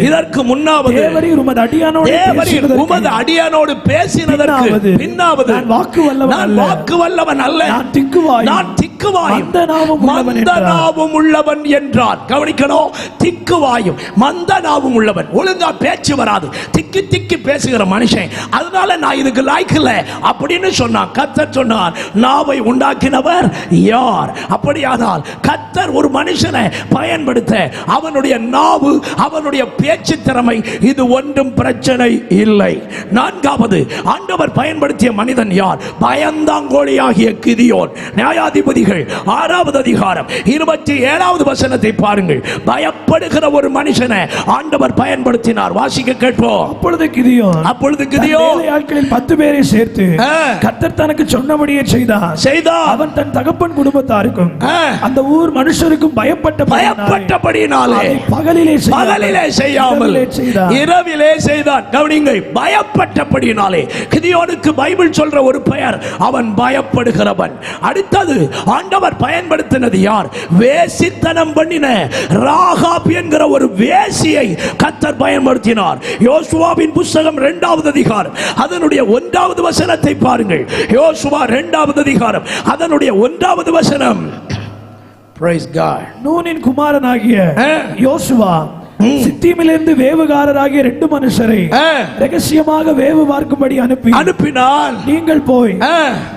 தேவரீர் உமது அடியானோடு பேசினதற்கு பின்னாவது நான் வாக்கு வல்லவன் அல்ல, நான் திக்குவாயும் மந்த நாவும் உள்ளவன் என்றார். கவனிக்கணும், திக்குவாயும் மந்த நாவும் உள்ளவன். ஒழுங்கா பேச்சு வராது, திக்கி திக்கி பேசுகிற மனுஷன், அதனால நான் இதுக்கு லாய்க்கல அப்படின்னு சொன்னான். கர்த்தர் சொன்னார், நாவை உண்டாக்கினவர் யார்? அப்படியானால் கர்த்தர் ஒரு மனுஷனை பயன்படுத்த அவனுடைய நாவு, அவனுடைய பேச்சு திறமை, இது ஒன்றும் பிரச்சனை இல்லை. 4வது ஆண்டவர் பயன்படுத்திய மனிதன் யார்? பயந்தாங்கோலியாகிய கிதியோன். நியாயாதிபதிகள் 6வது அதிகாரம் 27வது வசனத்தை பாருங்கள். பயப்படுகிற ஒரு மனுஷனை ஆண்டவர் பயன்படுத்தினார். வாசிக்க கேட்போம். அப்பொழுது கிதியோன் ஆட்களில் 10 பேரை சேர்த்து கர்த்தர் தனக்கு சொன்னபடியே செய்தான். அவன் தன் தகப்பன் குடும்பத்தாருக்கும் அந்த ஊர் மனுஷருக்கும் பயப்பட்டபடியினாலே பகலிலே செய்யாமல் இரவிலே செய்தான். கவனிங்கள், பயப்பட்டபடியினாலே. கிதியோனுக்கு பைபிள் சொல்ற ஒரு பெயர், அவன் பயப்படுகிறவன். அடுத்தது ஆண்டவர் பயன்படுத்தினது யார்? வேசித்தனம் பண்ணின ராகாப் என்கிற ஒரு வேசியை கர்த்தர் பயன்படுத்தினார். யோசுவாவின் புத்தகம் 2வது அதிகாரம் அதனுடைய 1வது வசனத்தை பாருங்கள். யோசுவா 2வது அதிகாரம் அதனுடைய 1வது வசனம். Praise God. நூனின் குமாரனாகிய யோசுவா சித்தீமிலிருந்து வேவுகாரராகிய 2 மனுஷரை ரகசியமாக வேவு பார்க்கும்படி அனுப்பினார். நீங்கள் போய்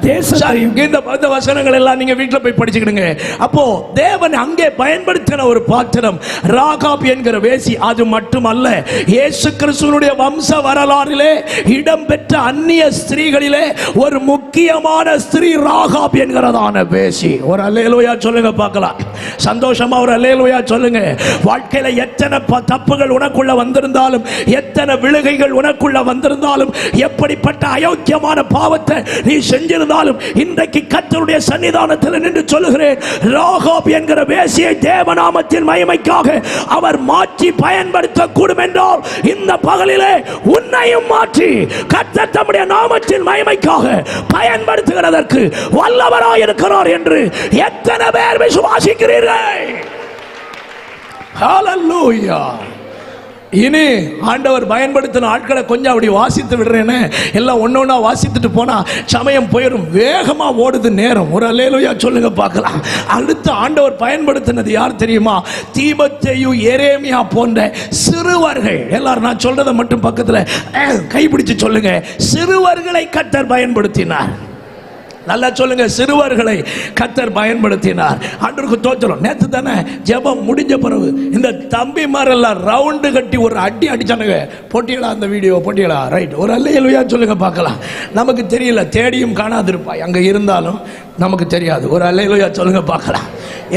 தேசத்தையும். இந்த வசனங்கள் எல்லாம் நீங்க வீட்டுல போய் படிச்சுக்கிடுங்க. அப்போ தேவன் அங்கே பயன்படுத்தின ஒரு பாத்திரம் ராகாப் என்கிற வேசி. அது மட்டுமல்ல, இயேசு கிறிஸ்துவினுடைய வம்ச வரலாறிலே இடம்பெற்ற அந்நிய ஸ்திரீகளிலே ஒரு முக்கியமான ஸ்திரீ ராகாப் என்கிறதான வேசி. ஒரு அல்லேலூயா சொல்லுங்க பார்க்கலாம். சந்தோஷமா ஒரு அல்லேலூயா சொல்லுங்க. வாழ்க்கையில எத்தனை தப்புகள் உனக்குள்ள வந்திருந்தாலும், எத்தனை விழுகைகள் உனக்குள்ள வந்திருந்தாலும், எப்படிப்பட்ட அயோக்கியமான பாவத்தை நீ செஞ்சிருந்தாலும், இன்றைக்கு கர்த்தருடைய சன்னிதானத்தில் நின்று சொல்லுகிறேன், ராகாப் என்கிற வேசியை தேவநாமத்தின் மகிமைக்காக அவர் மாற்றி பயன்படுத்த கூடும் என்றால் இந்த பகலிலே உன்னையும் மாற்றி கர்த்தர் தம்முடைய நாமத்தின் மகிமைக்காக பயன்படுத்துகிறதற்கு வல்லவராய் இருக்கிறார் என்று எத்தனை பேர் விசுவாசிக்கிறீர்கள்? ஹல்லேலூயா. இனி ஆண்டவர் பயன்படுத்தின ஆட்களை கொஞ்சம் அப்படி வாசித்து விடுறேன்னு எல்லாம் ஒன்னொன்னா வாசித்துட்டு போனா சமயம் போயிடும். வேகமா ஓடுது நேரம். ஒரு அல்லேலூயா சொல்லுங்க பார்க்கலாம். அடுத்து ஆண்டவர் பயன்படுத்தினது யார் தெரியுமா? தீமோத்தேயு, எரேமியா போன்ற சிறுவர்கள். எல்லாரும் நான் சொல்றதை மட்டும் பக்கத்துல கைப்பிடிச்சு சொல்லுங்க. சிறுவர்களை கர்த்தர் பயன்படுத்தினார். நல்லா சொல்லுங்க, சிறுவர்களை கர்த்தர் பயன்படுத்தினார். ஆண்டவருக்கு தோத்திரம். நேற்று தானே ஜெபம் முடிஞ்ச பிறகு இந்த தம்பிமாரெல்லாம் ரவுண்டு கட்டி ஒரு அடி அடிச்சானுங்க. போட்டியலா அந்த வீடியோ? போட்டியலா? ரைட். ஒரு அல்லேலூயா சொல்லுங்க பார்க்கலாம். நமக்கு தெரியல, தேடியும் காணாதிருப்பாய். அங்க இருந்தாலும் நமக்கு தெரியாது. ஒரு அல்லேலூயா சொல்லுங்க பார்க்கலாம்.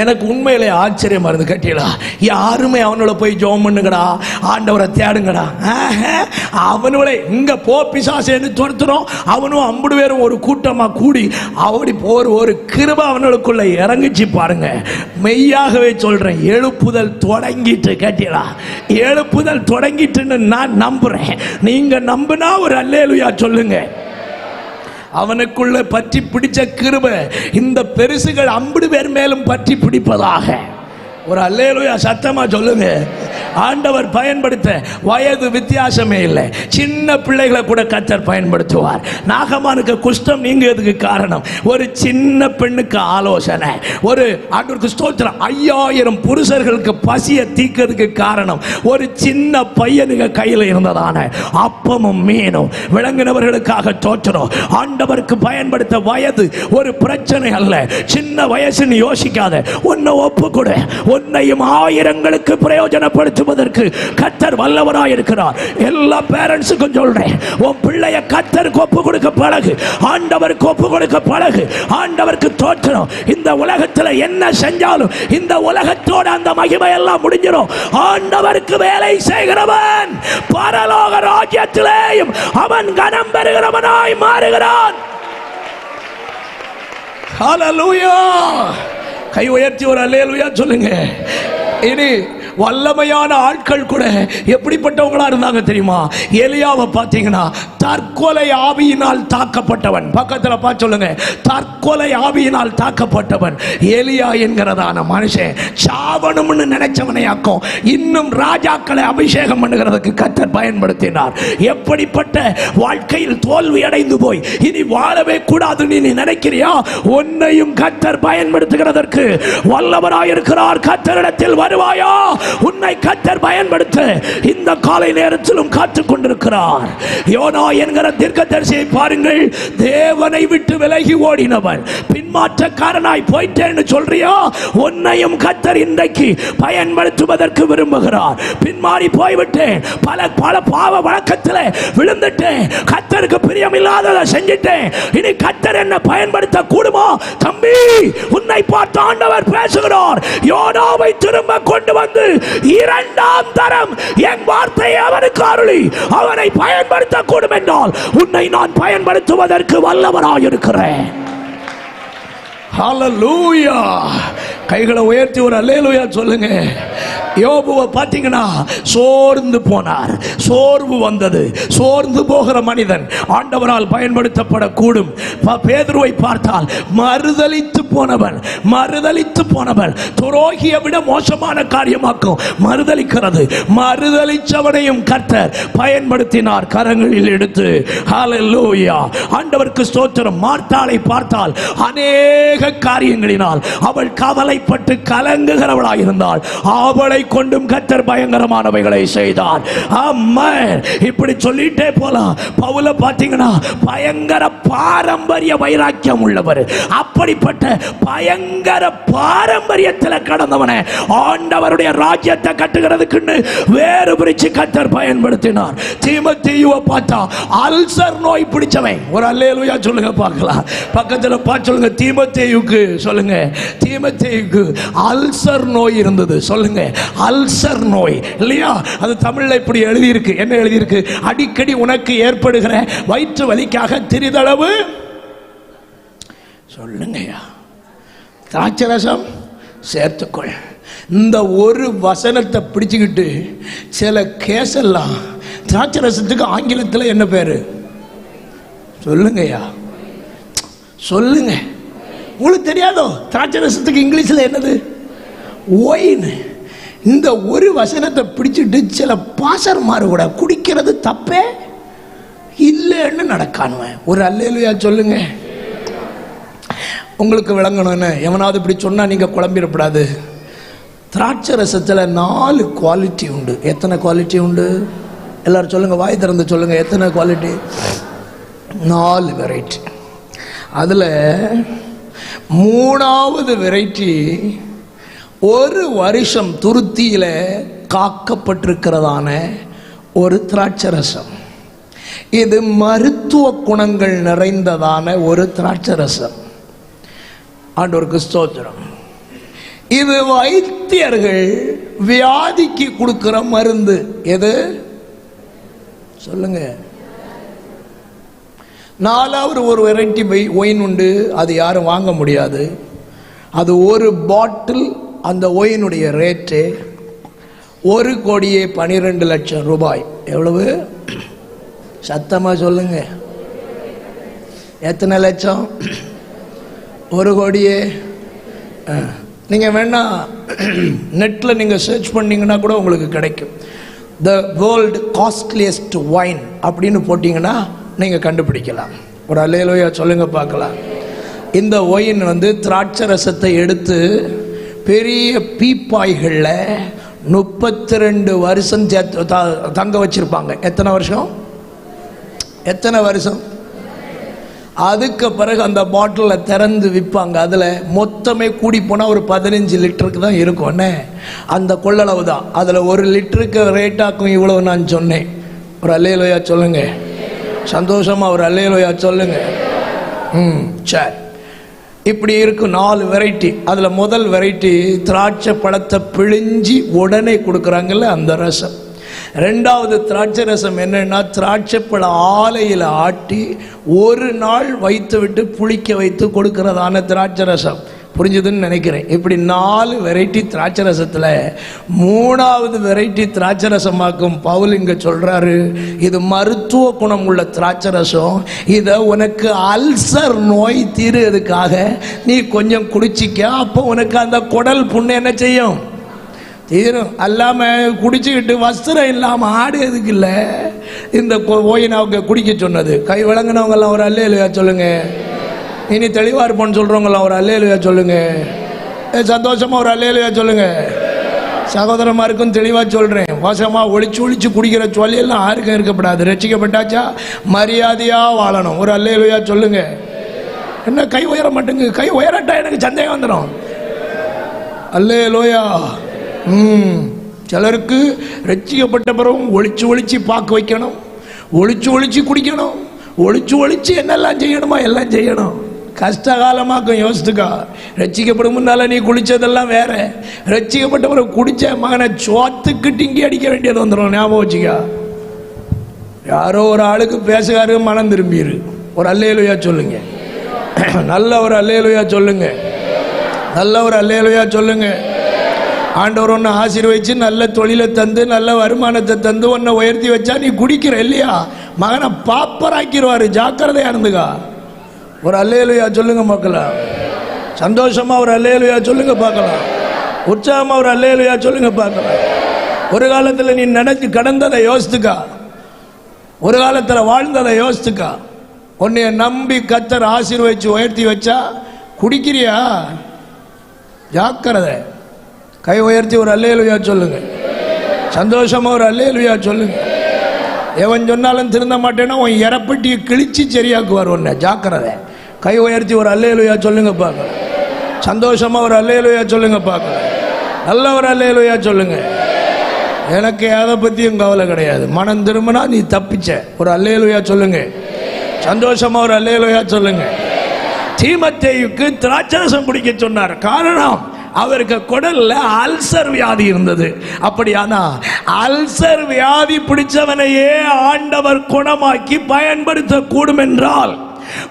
எனக்கு உண்மையிலே ஆச்சரியமா இருந்து கேட்டீங்களா? யாருமே அவனோட போய் ஜெபம் பண்ணுங்கடா, ஆண்டவரை தேடுங்கடா. அவனோட இங்க போ பிசாசேன்னு துரத்துறோம். அவனும் 50 பேரும் ஒரு கூட்டமா கூடி அப்படி போர் ஒரு கிருபை அவனுக்குள்ள இறங்கிச்சு பாருங்க. மெய்யாகவே சொல்றேன், எழுப்புதல் தொடங்கிட்டு. கேட்டீங்களா? எழுப்புதல் தொடங்கிட்டுன்னு நான் நம்புறேன். நீங்க நம்பினா ஒரு அல்லேலூயா சொல்லுங்க. அவனுக்குள்ள பற்றி பிடிச்ச கிருபை இந்த பெருசுகள் 50 பேர் மேலும் பற்றி பிடிப்பதாக. ஒரு அல்லேலூயா சத்தமா சொல்லுங்க. ஆண்டவர் பயன்படுத்த வயது வித்தியாசமே இல்லை. சின்ன பிள்ளைகளை கூட கர்த்தர் பயன்படுத்துவார். நாகமானுக்கு குஷ்டம் நீங்கிறதுக்கு காரணம் ஒரு சின்ன பெண்ணுக்கு ஆலோசனை. ஒரு ஆண்டவருக்கு ஸ்தோத்திரம். 5000 புருஷர்களுக்கு பசியை தீக்கிறதுக்கு காரணம் ஒரு சின்ன பையனுக்கு கையில் இருந்ததான அப்பமும் மீனும். விளங்கினவர்களுக்காக தோற்றணும். ஆண்டவருக்கு பயன்படுத்த வயது ஒரு பிரச்சனை அல்ல. சின்ன வயசுன்னு யோசிக்காத. உன்னை ஒப்பு கொடு. உன்னையும் ஆயிரங்களுக்கு பிரயோஜனப்படுத்துவதற்கு கர்த்தர் வல்லவராய் இருக்கிறார். எல்லா பேரண்ட்ஸுக்கும் சொல்றேன், உன் பிள்ளைய கர்த்தருக்கு ஒப்பு கொடுக்க பழகு. ஆண்டவருக்கு ஒப்பு கொடுக்க பழகு. ஆண்டவருக்கு தோற்றணும். இந்த உலகத்தில் என்ன செஞ்சாலும் இந்த உலகத்தோட அந்த மகிமை எல்லாம் முடிஞ்சிடும். ஆண்டவருக்கு வேலை செய்கிறவன் பரலோக ராஜ்யத்திலேயும் அவன் கனம் பெறுகிறவனாய் மாறுகிறான். ஹல்லேலூயா. கை உயர்த்தி ஒரு அல்லேலூயா சொல்லுங்க. இனி வல்லமையான ஆட்கள் கூட எப்படிப்பட்டவங்களா இருந்தாங்க தெரியுமா? எலியாவை பார்த்தீங்கன்னா தற்கொலை ஆவியினால் தாக்கப்பட்டவன். பக்கத்துல பார்த்து சொல்லுங்க, தற்கொலை ஆவியினால் தாக்கப்பட்டவன் எலியா என்கிறதான மனுஷன். சாவணும்னு நினைச்சவனையாக்கும் இன்னும் ராஜாக்களை அபிஷேகம் பண்ணுகிறதுக்கு கர்த்தர் பயன்படுத்தினார். எப்படிப்பட்ட வாழ்க்கையில் தோல்வி அடைந்து போய் இனி வாழவே கூடாது நீ நினைக்கிறியா? உன்னையும் கர்த்தர் பயன்படுத்துகிறதற்கு வல்லவராயிருக்கிறார். கர்த்தரிடத்தில் வருவாயா? உன்னை கர்த்தர் பயன்படுத்த இந்த காலை நேரத்திலும் காத்துக் கொண்டிருக்கிறார். யோனா என்கிற தீர்க்கதரிசியை பாருங்கள். தேவனை விட்டு விலகி ஓடினவன் பின்மாற்றக்காரனாய் போயிட்டேன்னு சொல்றியா? உன்னையும் கர்த்தர் இன்றைக்கு பயன்படுத்துவதற்கு விரும்புகிறார். பின்மாறி போய்விட்டேன், பல பல பாவ வழக்கத்தில் விழுந்துட்டேன், கர்த்தருக்கு பிரியமில்லாததை செஞ்சிட்டேன், இனி கர்த்தர் என்ன பயன்படுத்த கூடுமா? தம்பி, உன்னை பார்த்து ஆண்டவர் பேசுகிறார். யோனாவை திரும்ப கொண்டு வந்து 2ஆம் தரம் என் வார்த்தையை அவனுக்கு அருளி அவனை பயன்படுத்த கூடும் என்றால் உன்னை நான் பயன்படுத்துவதற்கு வல்லவராயிருக்கிறேன். ஹல்லேலூயா. கைகளை உயர்த்தி ஒரு அல்லேலூயா சொல்லுங்க. யோபுவை பார்த்தீங்கன்னா சோர்ந்து போனார். சோர்வு வந்தது. சோர்ந்து போகிற மனிதன் ஆண்டவரால் பயன்படுத்தப்படக்கூடும். பேதுருவை பார்த்தால் மறுதலித்து போனவன் துரோகியை விட மோசமான காரியமாக்கும் மறுதலிக்கிறது. மறுதலிச்சவனையும் கர்த்தர் பயன்படுத்தினார் கரங்களில் எடுத்து. ஹல்லேலூயா. ஆண்டவருக்கு ஸ்தோத்திரம். மார்த்தாளை பார்த்தால் அநேக காரியங்களினால் அவள் கவலைப்பட்டு கலங்குகிறவளாக இருந்தாள். அவளை அவனை கொண்டும் கர்த்தர் பயங்கரமானவைகளை செய்தார். ஆமென். இப்படி சொல்லிட்டே போலாம். பவுல பாத்தீங்கன்னா பயங்கர பாரம்பரிய வைராக்கியம் உள்ளவர். அப்படிப்பட்ட பயங்கர பாரம்பரியத்தில் கடந்தவனை ஆண்டவருடைய ராஜ்யத்தை கட்டுகிறதுக்குன்னு வேறு பிரிச்சு கர்த்தர் பயன்படுத்தினார். தீமோத்தேயுவை பார்த்தா அல்சர் நோய் பிடிச்சவன். ஒரு அல்லேலூயா சொல்லுங்க பார்க்கலாம். பக்கத்தில் பார்த்து சொல்லுங்க, தீமோத்தேயுக்கு சொல்லுங்க, தீமோத்தேயுக்கு அல்சர் நோய் இருந்தது. சொல்லுங்க, அல்சர் நோய் இல்லையா? அது தமிழ்ல இப்படி எழுதி இருக்கு. என்ன எழுதி இருக்கு? அடிக்கடி உனக்கு ஏற்படுகிற வயிற்று வலிக்காக திரிதளவு சொல்லுங்கய்யா திராட்சரசம் சேர்த்துக்கொள். இந்த ஒரு வசனத்தை பிடிச்சுக்கிட்டு சில கேஸெல்லாம் திராட்சரசத்துக்கு ஆங்கிலத்தில் என்ன பேரு சொல்லுங்கய்யா, சொல்லுங்க. உங்களுக்கு தெரியாதோ திராட்சரசத்துக்கு இங்கிலீஷில் என்னது? ஒயின். இந்த ஒரு வசனத்தை பிடிச்சிட்டு சில பாசர்மாரு கூட குடிக்கிறது தப்பே இல்லைன்னு நடக்கானுவேன். ஒரு அல்லேலூயா சொல்லுங்க. உங்களுக்கு விளங்கணும்னு எவனாவது இப்படி சொன்னா நீங்க குழம்பிடப்படாது. திராட்சை ரசத்தில் 4 குவாலிட்டி உண்டு. எத்தனை குவாலிட்டி உண்டு? எல்லாரும் சொல்லுங்க, வாய் திறந்து சொல்லுங்க, எத்தனை குவாலிட்டி? 4 வெரைட்டி. அதுல 3வது வெரைட்டி 1 வருஷம் துருத்தியில காக்கப்பட்டிருக்கிறதான ஒரு திராட்சை ரசம். இது மருத்துவ குணங்கள் நிறைந்ததான ஒரு திராட்சை ரசம். ஆண்டவருக்கு ஸ்தோத்திரம். இது வைத்தியர்கள் வியாதிக்கு கொடுக்கிற மருந்து. எது சொல்லுங்க? 4வது ஒரு வெரைட்டி ஒயின் உண்டு. அது யாரும் வாங்க முடியாது. அது ஒரு பாட்டில். அந்த ஒயினுடைய ரேட்டு 1,12,00,000 ரூபாய். எவ்வளவு? சத்தமா சொல்லுங்க, எத்தனை லட்சம்? 1 கோடியே. நீங்கள் வேணா நெட்டில் நீங்கள் சர்ச் பண்ணிங்கன்னா கூட உங்களுக்கு கிடைக்கும். த வேர்ல்டு காஸ்ட்லியஸ்ட் வைன் அப்படின்னு போட்டிங்கன்னா நீங்கள் கண்டுபிடிக்கலாம். ஒரு அல்லேலூயா சொல்லுங்க பார்க்கலாம். இந்த ஒயின் திராட்சை ரசத்தை எடுத்து பெரிய பீப்பாய்களில் 32 வருஷம் தங்க வச்சிருப்பாங்க. எத்தனை வருஷம்? எத்தனை வருஷம்? அதுக்கு பிறகு அந்த பாட்டிலில் திறந்து விற்பாங்க. அதில் மொத்தமே கூடி போனால் ஒரு 15 லிட்டருக்கு தான் இருக்கும். அந்த கொள்ளளவு தான். அதில் 1 லிட்டருக்கு ரேட்டாக்கும் இவ்வளவு நான் சொன்னேன். ஒரு அல்லேலூயா சொல்லுங்க. சந்தோஷமாக ஒரு அல்லேலூயா சொல்லுங்க. சரி, இப்படி இருக்கும் 4 வெரைட்டி. அதில் முதல் வெரைட்டி திராட்சை பழத்தை பிழிஞ்சி உடனே கொடுக்குறாங்கல்ல, அந்த ரசம். 2வது திராட்சை ரசம் என்னன்னா, திராட்சை பழ ஆலையில் ஆட்டி 1 நாள் வைத்து விட்டு புளிக்க வைத்து கொடுக்கிறதான திராட்சை ரசம். புரிஞ்சுதுன்னு நினைக்கிறேன். இப்படி 4 வெரைட்டி திராட்சை ரசத்தில் 3வது வெரைட்டி திராட்சை ரசமாக்கும் பவுல் இங்க சொல்றாரு, இது மருத்துவ குணம் உள்ள திராட்சை ரசம். இதை உனக்கு அல்சர் நோய் தீருவதற்காக நீ கொஞ்சம் குடிச்சிக்க. அப்போ உனக்கு அந்த குடல் புண்ணு என்ன செய்யும்? தீரும். அல்லாம குடிச்சுக்கிட்டு வஸ்திரம் இல்லாமல் ஆடுறதுக்கு இல்லை இந்த ஓயினை அவங்க குடிக்க சொன்னது. கை விளங்கினவங்க எல்லாம் ஒரு அல்லேலூயா சொல்லுங்க. இனி தெளிவா இருப்போன்னு சொல்றவங்களாம் ஒரு அல்லேலூயா சொல்லுங்க. சந்தோஷமா ஒரு அல்லேலூயா சொல்லுங்க. சகோதரமாருக்கும் தெளிவா சொல்றேன். வசமா ஒளிச்சு ஒளிச்சு குடிக்கிற சொல்லியெல்லாம் யாருக்கும் இருக்கப்படாது. ரட்சிக்கப்பட்டாச்சா மரியாதையா வாழணும். ஒரு அல்லேலூயா சொல்லுங்க. என்ன கை உயர மாட்டேங்க? கை உயரட்டா எனக்கு சந்தேகம் வந்துடும். அல்லேலூயா. சிலருக்கு ரட்சிக்கப்பட்ட பிறகும் ஒளிச்சு ஒளிச்சு பார்க்க வைக்கணும், ஒளிச்சு ஒளிச்சு குடிக்கணும், ஒளிச்சு ஒளிச்சு என்னெல்லாம் செய்யணுமா எல்லாம் செய்யணும். கஷ்டகாலமாக்கும். யோசித்துக்கா. ரட்சிக்கப்படும் முன்னால நீ குளிச்சதெல்லாம் வேற. ரட்சிக்கப்பட்ட பிறகு குடிச்ச மகனை சோத்துக்கு டிங்கி அடிக்க வேண்டியது வந்துடும். ஞாபகம் வச்சுக்கா. யாரோ ஒரு ஆளுக்கு பேசுகாரு, மனம் திரும்பிடு. ஒரு அல்லேலூயா சொல்லுங்க. நல்ல ஒரு அல்லேலூயா சொல்லுங்க. நல்ல ஒரு அல்லேலூயா சொல்லுங்க. ஆண்டவர் ஒன்று ஆசீர்வதிச்சு நல்ல தொழிலை தந்து நல்ல வருமானத்தை தந்து ஒன்றை உயர்த்தி வச்சா நீ குடிக்கிற இல்லையா, மகனை பாப்பராக்கிடுவாரு. ஜாக்கிரதையா இருந்துக்கா. ஒரு அல்லேலூயா சொல்லுங்க மக்களா. சந்தோஷமா ஒரு அல்லேலூயா சொல்லுங்க பார்க்கலாம். உற்சாகமா ஒரு அல்லேலூயா சொல்லுங்க பார்க்கலாம். ஒரு காலத்தில் நீ நினைச்சு கடந்ததை யோசித்துக்கா. ஒரு காலத்தில் வாழ்ந்ததை யோசித்துக்கா. உன்னைய நம்பி கர்த்தர் ஆசீர்வதிச்சு உயர்த்தி வச்சா குடிக்கிறியா? ஜாக்கிரதை. கை உயர்த்தி ஒரு அல்லேலூயா சொல்லுங்க. சந்தோஷமா ஒரு அல்லேலூயா சொல்லுங்க. எவன் சொன்னாலும் திருந்த மாட்டேன்னா உன் இறப்பட்டியை கிழிச்சு சரியாக்குவார் உன்னை, ஜாக்கிரதை. கை உயர்த்தி ஒரு அல்லேலூயா சொல்லுங்க பார்க்கலாம். சந்தோஷமா ஒரு அல்லேலூயா சொல்லுங்க பார்க்கலாம். நல்ல ஒரு அல்லேலூயா சொல்லுங்க. எனக்கு எதை பற்றியும் கவலை கிடையாது. மனம் திரும்பினா நீ தப்பிச்ச. ஒரு அல்லேலூயா சொல்லுங்க. சந்தோஷமா ஒரு அல்லேலூயா சொல்லுங்க. தீமோத்தேயுக்கு திராட்சரசம் குடிக்க சொன்னார். காரணம், அவருக்கு குடல்ல அல்சர் வியாதி இருந்தது. அப்படியானா அல்சர் வியாதி பிடிச்சவனையே ஆண்டவர் குணமாக்கி பயன்படுத்த கூடும் என்றால்,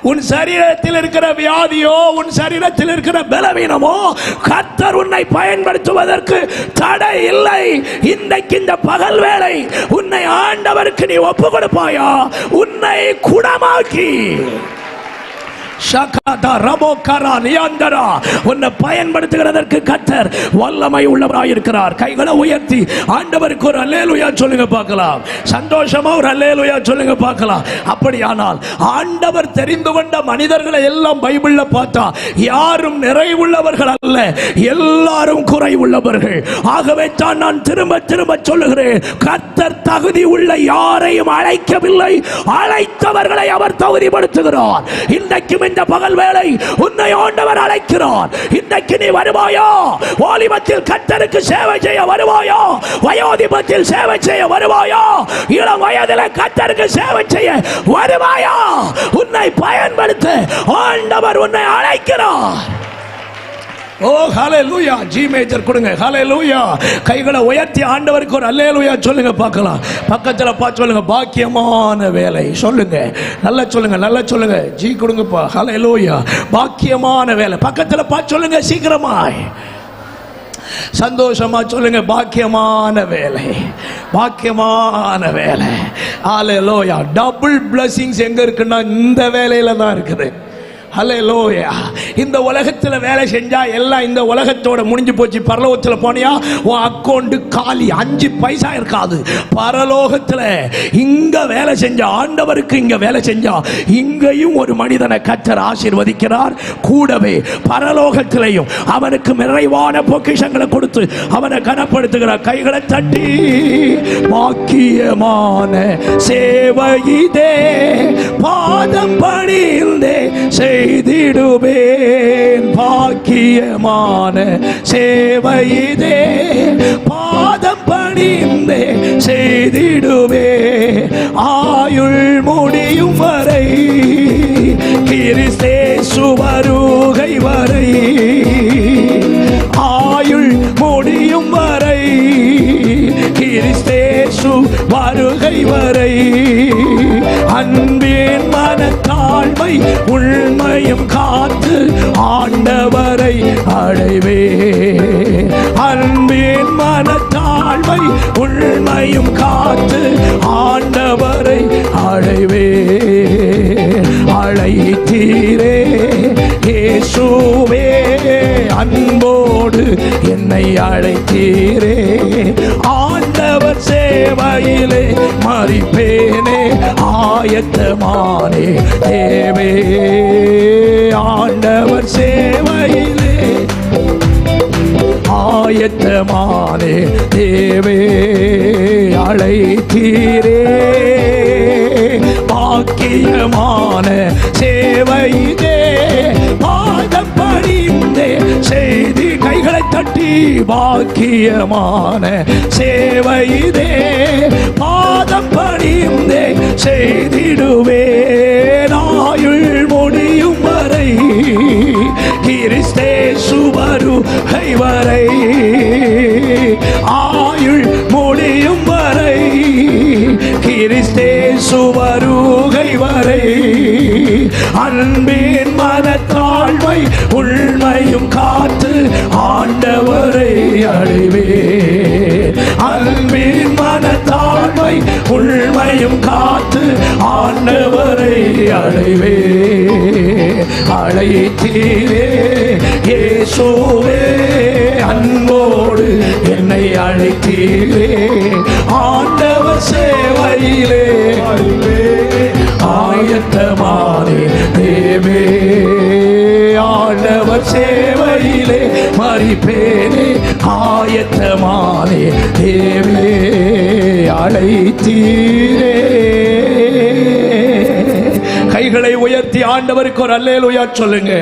உன் சரீரத்தில் இருக்கிற வியாதியோ உன் சரீரத்தில் இருக்கிற பலவீனமோ கர்த்தர் உன்னை பயன்படுத்துவதற்கு தடை இல்லை. இன்றைக்கு இந்த பகல் வேளை உன்னை ஆண்டவருக்கு நீ ஒப்பு கொடுப்பாயா? உன்னை குணமாக்கி உன்னை பயன்படுத்துகிறதற்கு கர்த்தர் வல்லமை உள்ளவராயிருக்கிறார். கைகளை உயர்த்தி ஆண்டவருக்கு ஒரு அல்லேலூயா சொல்லுங்க பார்க்கலாம். சந்தோஷமா ஒரு அல்லேலூயா சொல்லுங்க பார்க்கலாம். அப்படியானால் ஆண்டவர் தெரிந்து கொண்ட மனிதர்களை எல்லாம் பைபிள்ல பார்த்தா யாரும் நிறைவுள்ளவர்கள் அல்ல, எல்லாரும் குறைவுள்ளவர்கள். ஆகவே தான் நான் திரும்ப திரும்ப சொல்லுகிறேன், கர்த்தர் தகுதி உள்ள யாரையும் அழைக்கவில்லை, அழைத்தவர்களை அவர் தகுதிப்படுத்துகிறார். இன்றைக்கு இந்த பகல் வேளை உன்னை ஆண்டவர் அழைக்கிறார். இன்றைக்கு நீ வருவாயோ? வாலிபத்தில் கர்த்தருக்கு சேவை செய்ய வருவாயோ? வயோதிபத்தில் சேவை செய்ய வருவாயோ? இளம் வயதில் கர்த்தருக்கு சேவை செய்ய வருவாயோ? உன்னை பயன்படுத்த ஆண்டவர் உன்னை அழைக்கிறார். ஓ ஹல்லேலூயா. ஜி மேஜர் கொடுங்க. ஹல்லேலூயா. கைகளை உயர்த்தி ஆண்டவருக்கு ஒரு அல்லேலூயா சொல்லுங்க பார்க்கலாம். பக்கத்துல பார்த்து சொல்லுங்க, பாக்கியமான வேலை சொல்லுங்க. நல்லா சொல்லுங்க, நல்லா சொல்லுங்க. ஜி கொடுங்கப்பா. ஹல்லேலூயா. பாக்கியமான வேலை. பக்கத்துல பார்த்து சொல்லுங்க சீக்கிரமாய். சந்தோஷமா சொல்லுங்க, பாக்கியமான வேலை, பாக்கியமான வேலை. ஹல்லேலூயா. டபுள் பிளஸிங்ஸ் எங்க இருக்குன்னா இந்த வேலையில தான் இருக்குது. ஹல்லேலூயா. இந்த உலகத்தில் வேலை செஞ்சா எல்லாம் இந்த உலகத்தோட முடிஞ்சு போச்சு. பரலோகத்தில் போனியா உன் அக்கௌண்ட் காலி, 5 பைசா இருக்காது. பரலோகத்தில் இங்க வேலை செஞ்ச ஆண்டவருக்கு இங்க வேலை செஞ்சா இங்கேயும் ஒரு மனிதனை கர்த்தர் ஆசீர்வதிக்கிறார். கூடவே பரலோகத்திலையும் அவனுக்கு நிறைவான பொக்கிஷங்களை கொடுத்து அவனை கனப்படுத்துகிறார். கைகளை தட்டி பாக்கியமான சேவையிதே பாதம் பணிந்தே செய்திடுவேன். பாக்கியமான சேவையிதே பாதம் பணிந்தே செய்திடுவே. ஆயுள் முடியும் வரை கிறிஸ்தேசு வருகை வரை, ஆயுள் முடியும் வரை கிறிஸ்தேசு வருகை வரை, அன்பின் மனத்தாழ்மை உண்மையும் காத்து ஆண்டவரை அடைவே. அன்பின் மனத்தாழ்மை உண்மையும் காத்து ஆண்டவரை அடைவே. அழைத்தீரே இயேசுவே, அன்போடு என்னை அழைத்தீரே. ஆண்டவர் சேவையிலே மரிப்பேனே ஆயத்தமானே தேவே. ஆண்டவர் சேவையிலே ஆயத்தமானே தேவே. அழைத்தீரே பாக்கியமான சேவையிலே பாதம் பணிந்தே செய்தி. கைகளை தட்டி பாக்கியமான சேவையிலே பாதம் பணிந்தே செய்திடுவே. ஆயுள் முடியும் வரை கிறிஸ்தேசு வருகை வரை, ஆயுள் முடியும் வரை கிறிஸ்தேசு வருகை வரை, அன்பின் மனத்தாழ்மை உண்மையும் காத்து ஆண்டவரை அடைவே. அன்பின் மனத்தாழ்மை உண்மையும் காத்து ஆண்டவரை அடைவே. அழைத்தீரே இயேசுவே, அன்போடு என்னை அழைத்தீரே. ஆண்டவர் சேவையிலே ஆயத்தமானே தேவே. ஆண்டவர் சேவையிலே மரிப்பேனே ஆயத்தமானே தேவே அழைத்தீரே. கைகளை உயர்த்தி ஆண்டவருக்கு ஒரு அல்லேலூயா சொல்லுங்க.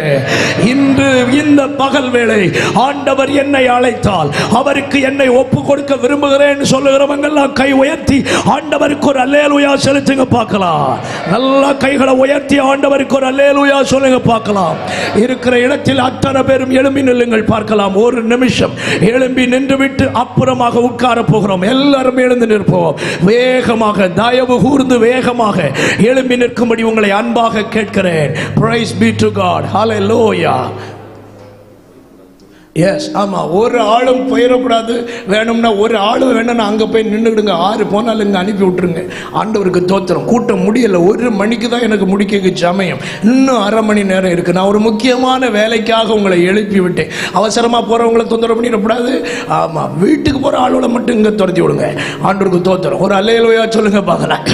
இன்று இந்த பகல் வேளை ஆண்டவர் என்னை அழைத்தால் அவருக்கு என்னை ஒப்பு கொடுக்க விரும்புகிறேன் சொல்லுகிறவங்க எல்லாம் கை உயர்த்தி ஆண்டவருக்கு ஒரு அல்லேலூயா செலுத்துங்க பார்க்கலாம். நல்லா கைகளை உயர்த்தி ஆண்டவருக்கு ஒரு அல்லேலூயா சொல்லுங்க பார்க்கலாம். இருக்கிற இடத்தில் அத்தனை பேரும் எழும்பி நில்லுங்கள் பார்க்கலாம். ஒரு நிமிஷம் எழும்பி நின்று விட்டு அப்புறமாக உட்கார போகிறோம். எல்லாரும் எழுந்து நிற்போம். வேகமாக தயவு கூர்ந்து வேகமாக எழும்பி நிற்கும்படி உங்களை அன்பாக கேட்கிறேன். Praise be to God. Hallelujah. Yes, ஆமா, ஒரு ஆளும் போயிடக்கூடாது. வேணும்னா ஒரு ஆளும் வேணும்னா அங்கே போய் நின்றுடுங்க. 6 போனாலும் இங்கே அனுப்பி விட்டுருங்க. ஆண்டவருக்கு தோத்திரம். கூட்டம் முடியலை. 1 மணிக்கு தான் எனக்கு முடிக்க சமயம். இன்னும் 1/2 மணி நேரம் இருக்குது. நான் ஒரு முக்கியமான வேலைக்காக உங்களை எழுப்பி விட்டேன். அவசரமாக போகிறவங்களை தொந்தரவு பண்ணிடக்கூடாது. ஆமாம், வீட்டுக்கு போகிற ஆளோட மட்டும் இங்கே துரத்தி விடுங்க. ஆண்டவருக்கு தோத்திரம். ஒரு அல்லேலூயா சொல்லுங்க பார்க்கலாம்.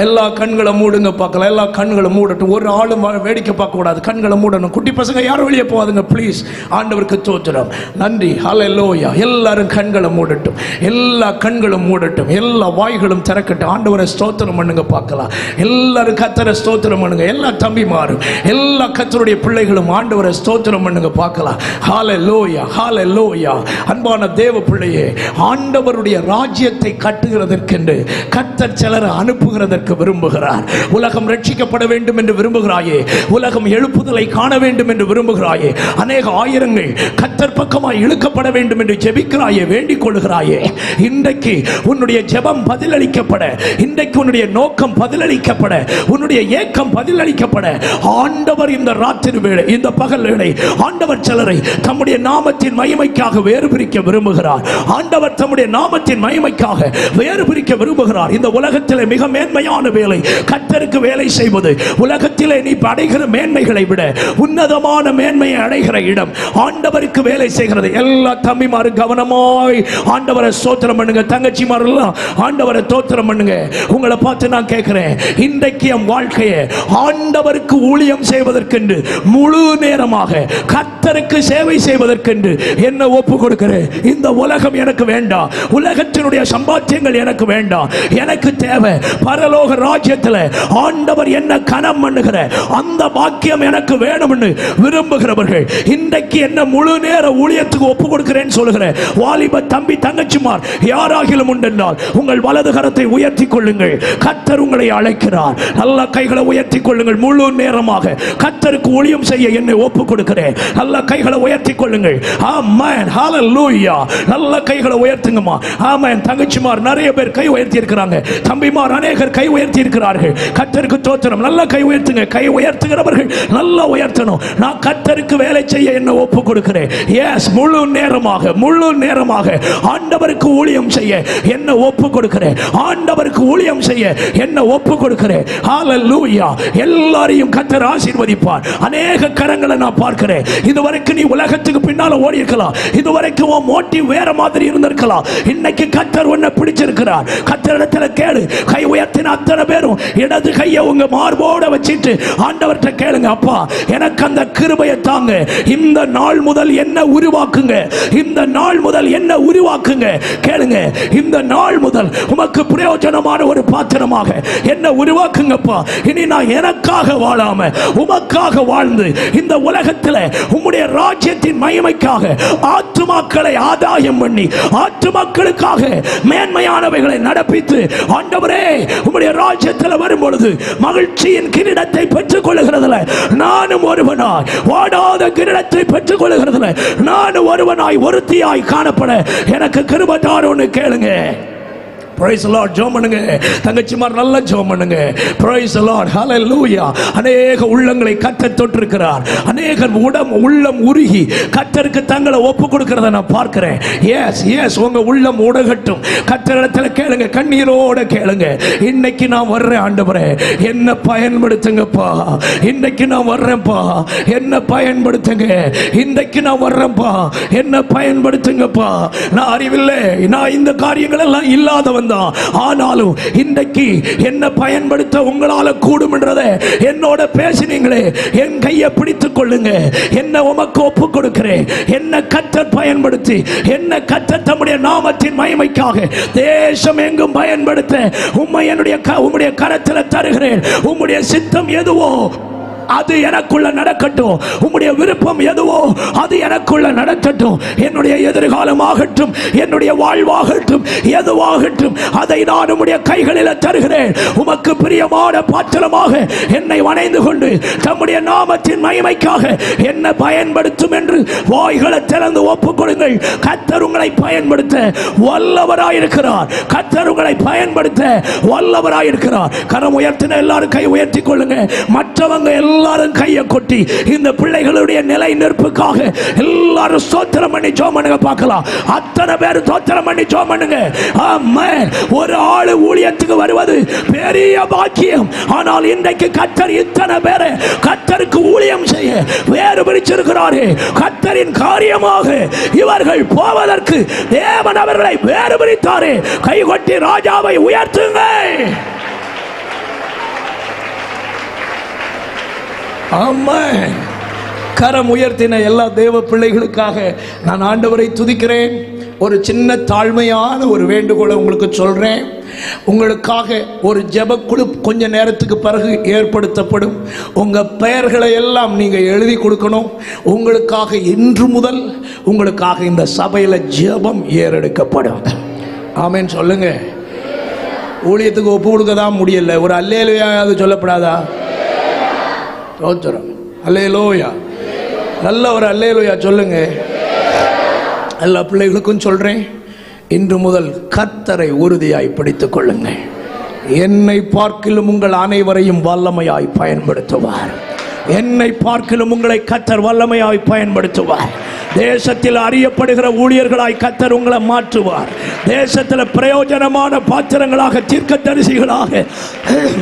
எல்லா கண்களை மூடுங்க பார்க்கலாம். எல்லா கண்களை மூடட்டும். ஒரு ஆளும் வேடிக்கை பார்க்கக்கூடாது. கண்களை மூடணும். குட்டி பசங்க யாரும் வெளியே போகாதுங்க ப்ளீஸ். ஆண்டவருக்கு தோத்திரம். நன்றி. ஹல்லேலூயா. எல்லாரும் கண்களை மூடட்டும். எல்லா கண்களும் மூடட்டும். எல்லா வாய்களும் திறக்கட்டும். ஆண்டவரை ஸ்தோத்திரம் பண்ணுங்க பார்க்கலாம். எல்லாரும் கர்த்தரை ஸ்தோத்திரம் பண்ணுங்க. எல்லா தம்பிமாரும் எல்லா கர்த்தருடைய பிள்ளைகளும் ஆண்டவரை ஸ்தோத்திரம் பண்ணுங்க பார்க்கலாம். ஹல்லேலூயா, ஹல்லேலூயா. அன்பான தேவ பிள்ளையே, ஆண்டவருடைய ராஜ்யத்தை கட்டுகிறதற்கென்று கர்த்தர் சிலரை அனுப்புகிறதற்கு விரும்புகிறார். உலகம் ரட்சிக்கப்பட வேண்டும் என்று விரும்புகிறாயே, உலகம் எழுப்புதலை காண வேண்டும் என்று விரும்புகிறாயே, அநேக ஆயிரங்கள் கர்த்தர் பக்கமாய் இழுக்கப்பட வேண்டும் என்று ஜெபிக்கிறாயே, வேண்டிக் கொள்கிறாயே. இன்றைக்கு உன்னுடைய ஜெபம் பதிலளிக்கப்பட, இன்றைக்கு உன்னுடைய நோக்கம் பதிலளிக்கப்பட, உன்னுடைய ஏக்கம் பதிலளிக்கப்பட ஆண்டவர் இந்த ராத்திரி வேளை, இந்த பகல் வேளை ஆண்டவர் சிலரை தம்முடைய நாமத்தின் மகிமைக்காக வேறு பிரிக்க விரும்புகிறார். ஆண்டவர் தம்முடைய நாமத்தின் மகிமைக்காக வேறு பிரிக்க விரும்புகிறார். இந்த உலகத்தில் மிக மேன்மையான வேலை கர்த்தருக்கு வேலை செய்வது. உலகத்திலே நீ அடைகிற மேன்மைகளை விட உன்னதமான மேன்மையை அடைகிற இடம் ஆண்டவருக்கு வேலை செய்கிறது. எல்லா தம்பிமாரும் கவனமாய் ஆண்டவரை ஸ்தோத்திரம் பண்ணுங்க. தங்கச்சிமாரெல்லாம் ஆண்டவரை ஸ்தோத்திரம் பண்ணுங்க. உங்களை பார்த்து நான் கேட்கிறேன், இன்றைக்கு என் வாழ்க்கையை ஆண்டவருக்கு ஊழியம் செய்வதற்கென்று முழு நேரமாக கர்த்தருக்கு சேவை செய்வதற்கென்று என்ன ஒப்பு கொடுக்கிறேன். இந்த உலகம் எனக்கு வேண்டாம். உலகத்தினுடைய சம்பாத்தியங்கள் எனக்கு வேண்டாம். எனக்கு தேவை பரலோக ராஜ்யத்தில் ஆண்டவர் என்ன கனம் பண்ணுகிற அந்த பாக்கியம் எனக்கு வேணும்னு விரும்புகிறவர்கள் இன்றைக்கு என்ன முழு நேர ஊழியத்துக்கு ஒப்பு கொடுக்கிறேன்னு சொல்லுகிற வாலிப தம்பி தங்கச்சிமார் யாராகிலும் உண்டென்றால் உங்கள் வலது கரத்தை உயர்த்தி கொள்ளுங்கள். கர்த்தர் உங்களை அழைக்கிறார். நல்ல கைகளை உயர்த்தி கொள்ளுங்கள். முழு நேரமாக கர்த்தருக்கு ஊழியம் செய்ய என்னை ஒப்பு கொடுக்கிறேன். நல்ல கைகளை உயர்த்தி கொள்ளுங்கள். ஆமென். ஹல்லேலூயா. நல்ல கைகளை உயர்த்துங்கம்மா. ஆமென். தங்கச்சிமார் நிறைய பேர் கை உயர்த்தி இருக்கிறாங்க. தம்பிமார் அநேகர் கை உயர்த்தி இருக்கிறார்கள். கர்த்தருக்கு ஸ்தோத்திரம். நல்ல கை உயர்த்துங்க. கை உயர்த்துகிறவர்கள் நல்லா உயர்த்தணும். நான் கர்த்தருக்கு வேலை செய்ய என்ன ஒப்பு கொடுக்கிறேன். எஸ், முழு நேரமாக முழு நேரமாக ஆண்டவருக்கு ஊழியம் செய்ய என்ன ஒப்பு கொடுக்கிறேன். ஆண்டவருக்கு ஊழியம் செய்ய என்ன ஒப்பு கொடுக்கிறேன். ஹல்லேலூயா. எல்லாரையும் கர்த்தர் ஆசீர்வதிப்பார். அநேக கரங்களை நான் பார்க்கிறேன். இதுவரைக்கும் நீ உலகத்துக்கு பின்னால ஓடி இருக்கலாம். இதுவரைக்கும் உன் மோட்டிவ் வேற மாதிரி இருந்திருக்கலாம். இன்னைக்கு கர்த்தர் உன்னை பிடிச்சிருக்கிறார். கர்த்தரிடத்தில் கேளு. கை உயர்த்தின அத்தனை பேரும் இடது கையை உங்க மார்போட வச்சிட்டு ஆண்டவர்கிட்ட கேளுங்க, அப்பா எனக்கு அந்த கிருபையை தாங்க. இந்த நாள் முதல் என்ன உருவாக்குங்க. இந்த நாள் முதல் என்ன உருவாக்குங்க. கேளுங்க. இந்த நாள் முதல் உமக்கு பிரயோஜனமான ஒரு பாத்திரமாக என்ன உருவாக்குங்கப்பா. இனி நான் எனக்காக வாழாம உமக்காக வாழ்ந்து இந்த உலகத்தில் உம்முடைய ராஜ்யத்தின் மகிமைக்காக ஆத்துமாக்களை ஆதாயம் பண்ணி ஆத்துமாக்களுக்காக மேன்மையானவைகளை நடப்பித்து ஆண்டவரே உம்முடைய ராஜ்யத்தில் வரும் பொழுது மகிழ்ச்சியின் கிரீடத்தை பெற்றுக் கொள்ளுகிறதுல நானும் ஒருவனாய், வாடாத கிரீடத்தை பெற்றுக் கொள்ளுகிறதுல நானும் ஒருவனாய், ஒருத்தியாய் காணப்பட எனக்கு கிருபை தாருன்னு கேளுங்க. Praise the Lord. ஜெபம் பண்ணுங்க. தங்கச்சிமார் நல்லா ஜெபம் பண்ணுங்க. Praise the Lord. Hallelujah. அநேக உள்ளங்களை கர்த்தர் தொட்டிருக்கிறார். அநேகர் உள்ளம் உருகி கர்த்தருக்கு தங்களை ஒப்பு கொடுக்கிறத நான் பார்க்கிறேன். எஸ் எஸ், உங்க உள்ளம் உடகட்டும். கர்த்தரிடத்தில் கேளுங்க. கண்ணீரோட கேளுங்க. இன்னைக்கு நான் வர்றேன் ஆண்டவரே, என்ன பயன்படுத்துங்கப்பா. இன்னைக்கு நான் வர்றேன்ப்பா, என்ன பயன்படுத்துங்க. இன்னைக்கு நான் வர்றேன்ப்பா, என்ன பயன்படுத்துங்கப்பா. நான் அறிவில்லை, நான் இந்த காரியங்கள் எல்லாம் இல்லாதவன் தான். ஆனாலும் இன்றைக்கு என்ன பயன்படுத்த உங்களால கூடும் என்றதை என்னோட பேசினீங்களே, என் கையை பிடித்துக் கொள்ளுங்க. என்ன உமக்கு ஒப்பு கொடுக்கிறேன். என்ன கர்த்தர் பயன்படுத்தி, என்ன கர்த்தர் தம்முடைய நாமத்தின் மகிமைக்காக தேசம் எங்கும் பயன்படுத்த உம்முடைய கரத்தில் தருகிறேன். உம்முடைய சித்தம் எதுவோ அது எனக்குள்ள நடக்கட்டும். உம்முடைய விருப்பம் எதுவோ அது எனக்குள்ள நடக்கட்டும். என்னுடைய எதிர்காலமாகட்டும், என்னுடைய வாழ்வாகட்டும், எதுவாகட்டும் அதை நான் உம்முடைய கைகளில் தருகிறேன். உமக்கு பிரியமான பாத்திரமாக என்னை வணைந்து கொண்டு தம்முடைய நாமத்தின் மகிமைக்காக என்ன பயன்படுத்தும் என்று வாய்களை திறந்து ஒப்புக் கொடுங்கள். கர்த்தர் உங்களை பயன்படுத்த வல்லவராயிருக்கிறார். கர்த்தர் உங்களை பயன்படுத்த வல்லவராயிருக்கிறார். கரம் உயர்த்தின எல்லாரும் கை உயர்த்தி கொள்ளுங்க. மற்றவங்க எல்லாரும் கையை கொட்டி இந்த பிள்ளைகளுடைய நிலை நிற்புக்காக எல்லாரும் ஸ்தோத்திரம் பண்ணி ஜெபம் பண்ணுங்க. பார்க்கலாம், அத்தனை பேர் ஸ்தோத்திரம் பண்ணி ஜெபம் பண்ணுங்க. ஆமென். ஒரு ஆளு ஊழியத்துக்கு வருவது பெரிய பாக்கியம். ஆனால் இன்றைக்கு கர்த்தர் இத்தனை பேரை கர்த்தருக்கு ஊழியம் செய்ய வேறு பிரிச்சிருக்கிறாரே. கர்த்தரின் காரியமாக இவர்கள் போவதற்கு தேவன் அவர்களை வேறு பிரித்தாரே. கை கொட்டி ராஜாவை உயர்த்துங்க. ஆமென். கரம் உயர்த்தின எல்லா தேவ பிள்ளைகளுக்காக நான் ஆண்டவரை துதிக்கிறேன். ஒரு சின்ன தாழ்மையான ஒரு வேண்டுகோளை உங்களுக்கு சொல்றேன். உங்களுக்காக ஒரு ஜெபக்குழு கொஞ்ச நேரத்துக்கு பிறகு ஏற்படுத்தப்படும். உங்க பெயர்களை எல்லாம் நீங்க எழுதி கொடுக்கணும். உங்களுக்காக இன்று முதல் உங்களுக்காக இந்த சபையில ஜெபம் ஏறெடுக்கப்படும். ஆமென் சொல்லுங்க. ஊழியத்துக்கு ஒப்பு கொடுக்க தான் முடியல. ஒரு அல்லேலூயாவது சொல்லப்படாதா? ஸ்தோத்திரம். அல்லேலூயா. நல்ல ஒரு அல்லேலூயா சொல்லுங்க. எல்லா பிள்ளைகளுக்கும் சொல்றேன், இன்று முதல் கர்த்தரை உறுதியாய் பிடித்துக் கொள்ளுங்கள். என்னை பார்க்கிலும் உங்கள் அனைவரையும் வல்லமையாய் பயன்படுத்துவார். என்னை பார்க்கிலும் உங்களை கர்த்தர் வல்லமையாய் பயன்படுத்துவார். தேசத்தில் அறியப்படுகிற ஊழியர்களாய் கர்த்தர் உங்களை மாற்றுவார். தேசத்தில் பிரயோஜனமான பாத்திரங்களாக, தீர்க்கதரிசிகளாக,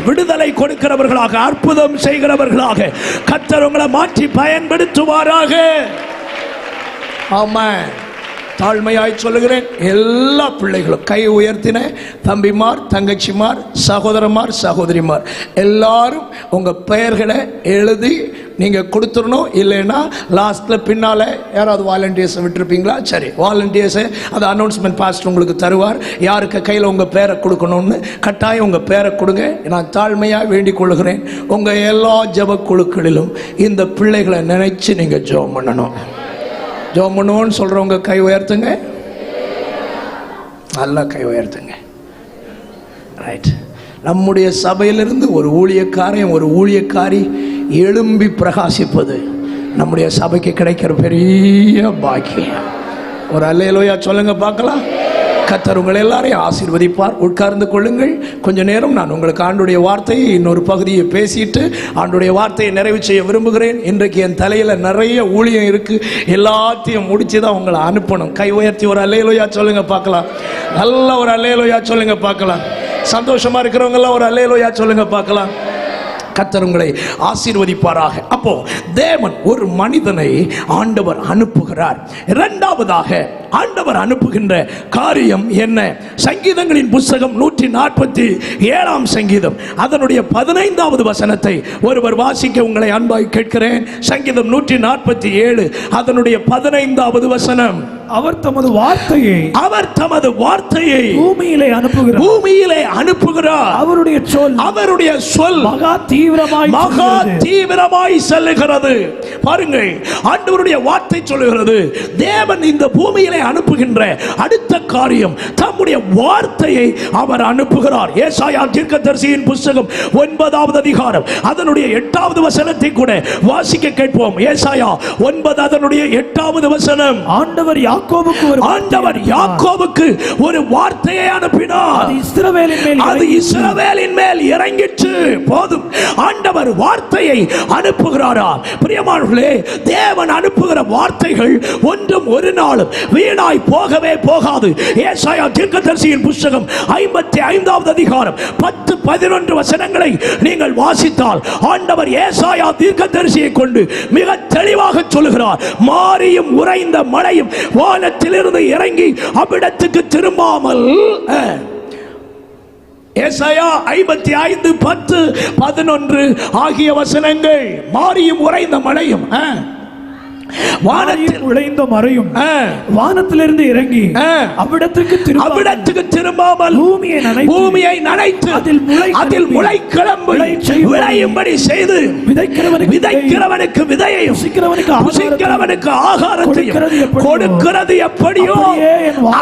விடுதலை கொடுக்கிறவர்களாக, அற்புதம் செய்கிறவர்களாக கர்த்தர் உங்களை மாற்றி பயன்படுத்துவாராக. ஆமென். தாழ்மையாய் சொல்லுகிறேன். எல்லா பிள்ளைகளும் கை உயர்த்தின தம்பிமார், தங்கச்சிமார், சகோதரமார், சகோதரிமார் எல்லாரும் உங்க பெயர்களை எழுதி நீங்க கொடுத்துடணும். இல்லைன்னா லாஸ்ட்ல பின்னால யாராவது வாலண்டியர்ஸ் விட்டுருப்பீங்களா? சரி, வாலண்டியர்ஸ் அது அனௌன்ஸ்மெண்ட் பாஸ்டர் உங்களுக்கு தருவார். யாருக்கு கையில் உங்க பேரை கொடுக்கணும்னு கட்டாயம் உங்க பேரை கொடுங்க. நான் தாழ்மையாக வேண்டிக் கொள்கிறேன். உங்க எல்லா ஜெப குழுக்களிலும் இந்த பிள்ளைகளை நினைச்சு நீங்க ஜெபம் பண்ணணும். ஜெபம் பண்ணுவோன்னு சொல்றவங்க கை உயர்த்துங்க. நல்லா கை உயர்த்துங்க. ரைட். நம்முடைய சபையிலிருந்து ஒரு ஊழியக்காரன், ஒரு ஊழியக்காரி எழும்பி பிரகாசிப்பது நம்முடைய சபைக்கு கிடைக்கிற பெரிய பாக்கியம். ஒரு அல்லேலூயா சொல்லுங்க பார்க்கலாம். கர்த்தர் உங்களை எல்லாரையும் ஆசீர்வதிப்பார். உட்கார்ந்து கொள்ளுங்கள். கொஞ்ச நேரம் நான் உங்களுக்கு ஆண்டுடைய வார்த்தையை இன்னொரு பகுதியை பேசிட்டு ஆண்டுடைய வார்த்தையை நிறைவு செய்ய விரும்புகிறேன். இன்றைக்கு என் தலையில் நிறைய ஊழியம் இருக்கு. எல்லாத்தையும் முடிச்சு தான் உங்களை அனுப்பணும். கை உயர்த்தி ஒரு அல்லேலூயா சொல்லுங்க பார்க்கலாம். நல்ல ஒரு அல்லேலூயா சொல்லுங்க பார்க்கலாம். சந்தோஷமா இருக்கிறவங்க எல்லாம் ஒரு அல்லேலூயா சொல்லுங்க பார்க்கலாம். கர்த்தர் உங்களை ஆசீர்வதிப்பாராக. அப்போ தேவன் ஒரு மனிதனை ஆண்டவர் அனுப்புகிறார். இரண்டாவதாக ஆண்டவர் அனுப்புகின்ற காரியம் என்ன? சங்கீதங்களின் புத்தகம் 147 சங்கீதம் அதனுடைய 15வது வசனத்தை ஒருவர் வாசிக்க உங்களை அன்பாய் கேட்கிறேன். சங்கீதம் 147 அதனுடைய 15வது வசனம். அவர் தமது வார்த்தையை பூமியிலே அனுப்புகிறார். அவருடைய சொல் மகா தீவிரமாய் செல்லுகிறது. பாருங்கள், ஆண்டவருடைய வார்த்தை சொல்லுகிறது. தேவன் இந்த பூமியிலே அனுப்புகின்ற அடுத்த காரியம் தம்முடைய வார்த்தையை அவர் அனுப்புகிறார். ஏசாயா தீர்க்கதரிசியின் புத்தகம் 9வது அதிகாரம் அதனுடைய 8வது வசனத்தை கூட வாசிக்க கேட்போம். ஏசாயா 9 அதனுடைய 8வது வசனம். ஆண்டவர் யாக்கோபுக்கு ஒரு வார்த்தையை அனுப்பினார். அது இஸ்ரவேலின் மேல் இறங்கிற்று. போதும், ஆண்டவர் வார்த்தையை அனுப்புகிறாரா? பிரியமானவர்களே, தேவன் அனுப்புகிற வார்த்தைகள் ஒன்றும் ஒரு நாளும் வீணாய் போகவே போகாது. ஏசாயா தீர்க்கதரிசியின் புத்தகம் 55வது அதிகாரம் 10-11 வசனங்களை நீங்கள் வாசித்தால் ஆண்டவர் ஏசாயா தீர்க்கதரிசியை கொண்டு மிக தெளிவாக சொல்லுகிறார். மாரியும் உறைந்த மழையும் வானத்திலிருந்து இறங்கி அவ்விடத்துக்கு திரும்பாமல் ஏசாயா 55:10-11 ஆகிய வசனங்கள். மாரியும் உறைந்த மழையும் வானத்தில் உழைந்த மறையும் வானத்திலிருந்து இறங்கி அவ்விடத்துக்கு திரும்பாமல் பூமியை நனைத்து அதில் முளை கிளம்பு விளையும்படி செய்து விதைக்கிறவனுக்கு விதையையும் புசிக்கிறவனுக்கு ஆகாரத்தையும் கொடுக்கிறது எப்படியோ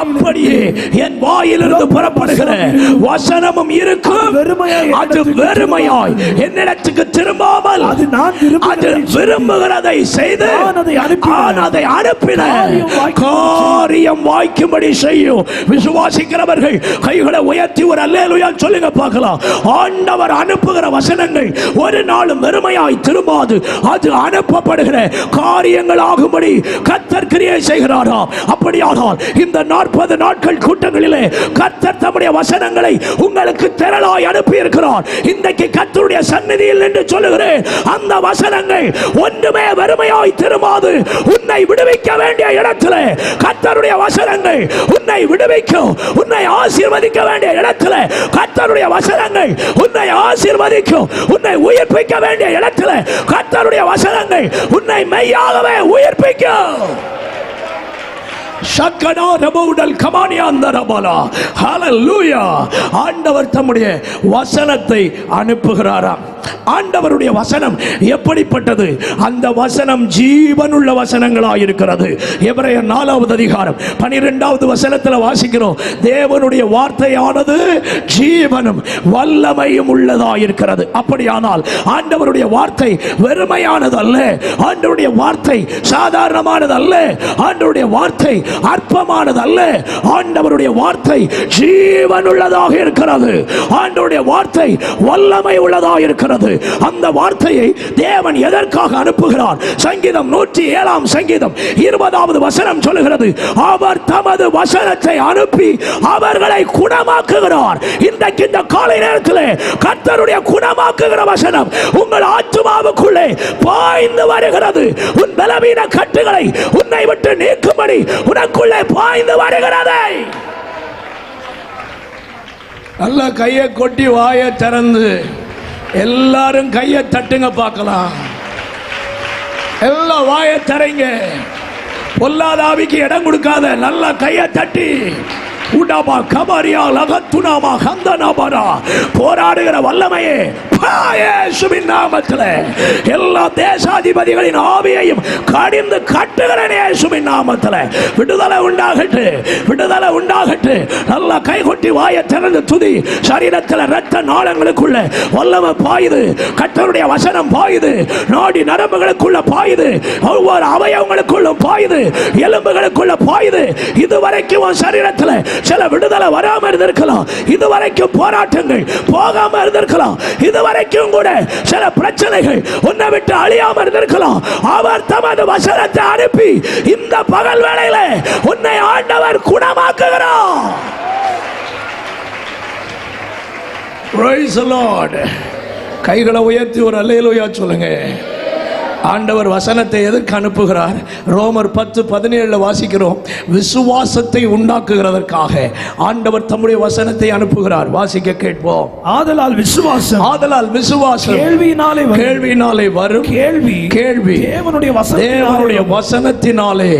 அப்படியே என் வாயிலிருந்து புறப்படுகிற வசனமும் இருக்கும். அது வெறுமையாய் என்னிடத்துக்கு திரும்பாமல் அது விரும்புகிறதை செய்து அதை அனுப்பின காரியம் வாய்க்கும்படி செய்யும். விசுவாசிக்கிறவர்கள் கைகளை உயர்த்தி ஒரு அல்லேலூயா சொல்லுங்க பார்க்கலாம். ஆண்டவர் அனுப்புகிற வசனங்கள் ஒரு நாளும் வெறுமையாய் திரும்பாது. அது அனுப்பப்படுகிற காரியங்கள் ஆகும்படி கர்த்தர் கிரியை செய்கிறாராம். அப்படியானால் இந்த 40 நாட்கள் கூட்டங்களிலே கர்த்தர் தம்முடைய வசனங்களை உங்களுக்கு திரளாய் அனுப்பி இருக்கிறார். இன்றைக்கு கர்த்தருடைய சந்நிதியில் என்று சொல்லுகிறேன், அந்த வசனங்கள் ஒன்றுமே வெறுமையாய் திரும்பாது. உன்னை விடுவிக்க வேண்டிய இடத்துல கர்த்தருடைய வசனங்கள் உன்னை விடுவிக்கும். உன்னை ஆசீர்வதிக்க வேண்டிய இடத்துல கர்த்தருடைய வசனங்கள் உன்னை ஆசீர்வதிக்கும். உன்னை உயிர்ப்பிக்க வேண்டிய இடத்துல கர்த்தருடைய வசனங்கள் உன்னை மெய்யாகவே உயிர்ப்பிக்கும். ஆண்டவர் தம்முடைய வசனத்தை அனுப்புகிறாராம். ஆண்டவருடைய வசனம் எப்படிப்பட்டது? அந்த வசனம் ஜீவனுள்ள வசனங்களாய் இருக்கிறது. எபிரேயர் 4வது அதிகாரம் 12வது வசனத்தில் வாசிக்கிறோம், தேவனுடைய வார்த்தையானது ஜீவனும் வல்லமையும் உள்ளதாய் இருக்கிறது. அப்படியானால் ஆண்டவருடைய வார்த்தை வெறுமையானது அல்ல. ஆண்டவருடைய வார்த்தை சாதாரணமானது அல்ல. ஆண்டவருடைய வார்த்தை அற்பமானது அல்ல. ஆண்டவருடைய வார்த்தை ஜீவனுள்ளதாக இருக்கிறது. ஆண்டவருடைய வார்த்தை வல்லமை உள்ளதாக இருக்கிறது. அந்த வார்த்தையை தேவன் எதற்காக அனுப்புகிறார்? சங்கீதம் 107 சங்கீதம் 20வது வசனம் சொல்லுகிறது, அவர் தமது வசனத்தை அனுப்பி அவர்களை குணமாக்குகிறார். இன்றைக்கு இந்த காலை நேரத்தில் கர்த்தருடைய குணமாக்குகிற வசனம் உங்கள் ஆத்துமாவுக்குள்ளே பாய்ந்து வருகிறது. உன் பலவீன கட்டுகளை உன்னை விட்டு நீக்கும்படி உனக்குள்ளே பாய்ந்து வருகிறது. நல்ல கையை கொட்டி வாயை திறந்து எல்லாரும் கையை தட்டுங்க பார்க்கலாம். எல்லாம் வாயை தரைங்க. பொல்லாத ஆவிக்கு இடம் கொடுக்காத. நல்ல கையை தட்டி உடாமா கபரியா லகத்துனாமா கந்தனாபரா போராடுகிற வல்லமையே இயேசுவின் நாமத்திலே எல்லா தேசாதிபதிகளின் ஆவியையும் கடிந்து கட்டுகிறேன். இயேசுவின் நாமத்திலே விடுதலை உண்டாகட்டு, விடுதலை உண்டாகட்டு. நல்லா கை கொட்டி வாயை திறந்து துதி. சரீரத்தில் இரத்த நாளங்களுக்குள்ள வல்லமை பாயுது. கர்த்தருடைய வசனம் பாயுது. நாடி நரம்புகளுக்குள்ள பாயுது. ஒவ்வொரு அவயவங்களுக்குள்ளும் பாயுது. எலும்புகளுக்குள்ள பாயுது. இதுவரைக்கும் சரீரத்தில் சில விடுதலை வராம இருந்திருக்கலாம். இதுவரைக்கும் போராட்டங்கள் போகாம இருந்திருக்கலாம். இதுவரைக்கும் கூட சில பிரச்சனைகள் உன்னை விட்டு அழியாம இருந்திருக்கலாம். அவர் தமது வசனத்தை அனுப்பி இந்த பகல் வேளையில உன்னை ஆண்டவர் குணமாக்குகிறார். Praise the Lord. கைகளை உயர்த்தி ஒரு அல்லேலூயா சொல்லுங்க. ஆண்டவர் வசனத்தை எதற்கு அனுப்புகிறார்? ரோமர் 10:17 வாசிக்கிறோம், விசுவாசத்தை உண்டாக்குகிறதற்காக ஆண்டவர் தம்முடைய வசனத்தை அனுப்புகிறார். வாசிக்க கேட்போம். ஆதலால் விசுவாசம் கேள்வியினாலே வரும், கேள்வி தேவனுடைய வசனத்தினாலே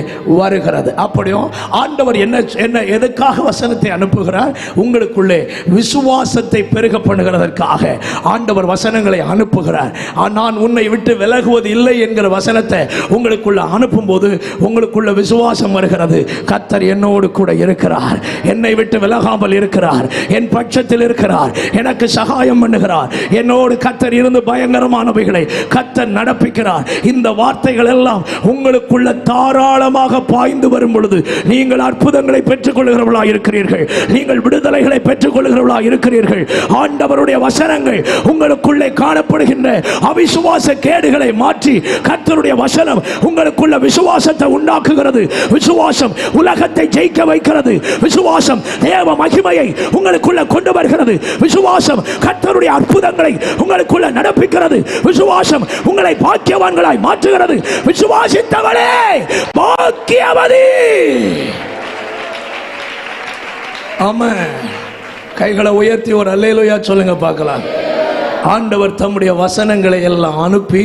வருகிறது. அப்படியும் ஆண்டவர் என்ன எதற்காக வசனத்தை அனுப்புகிறார்? உங்களுக்குள்ளே விசுவாசத்தை பெருக பண்ணுகிறதற்காக ஆண்டவர் வசனங்களை அனுப்புகிறார். நான் உன்னை விட்டு விலகுவது இல்லை என்கிற வசனத்தை உங்களுக்குள்ள அனுப்பும் போது உங்களுக்குள்ள விசுவாசம் வருகிறது. கர்த்தர் என்னோடு கூட இருக்கிறார், என்னை விட்டு விலகாமல் இருக்கிறார், என் பட்சத்தில் இருக்கிறார், எனக்கு சகாயம் பண்ணுகிறார். என்னோடு கர்த்தர் இருந்து பயங்கரமானவைகளை கர்த்தர் நடப்பிக்கிறார். இந்த வார்த்தைகள் எல்லாம் உங்களுக்குள்ள தாராளமாக பாய்ந்து வரும் பொழுது நீங்கள் அற்புதங்களை பெற்றுக் கொள்கிறவர்களாக இருக்கிறீர்கள். நீங்கள் விடுதலைகளை பெற்றுக் கொள்கிறவர்களாக இருக்கிறீர்கள். ஆண்டவருடைய வசனங்கள் உங்களுக்குள்ளே காணப்படுகின்ற அவிசுவாச கேடுகளை மாற்றி கர்த்தருடைய வசனம் உங்களுக்குள்ள விசுவாசத்தை உண்டாக்குகிறது. விசுவாசம் உலகத்தை ஜெயிக்க வைக்கிறது. விசுவாசம் தேவ மகிமையை உங்களுக்குள்ள கொண்டு வருகிறது. விசுவாசம் கர்த்தருடைய அற்புதங்களை உங்களுக்குள்ள நடப்பிக்கிறது. விசுவாசம் உங்களை பாக்கியவான்களாய் மாற்றுகிறது. விசுவாசித்தவளே பாக்கியவதி. ஆமென். கைகளை உயர்த்தி ஒரு அல்லேலூயா சொல்லுங்க பார்க்கலாம். ஆண்டவர் தம்முடைய வசனங்களை எல்லாம் அனுப்பி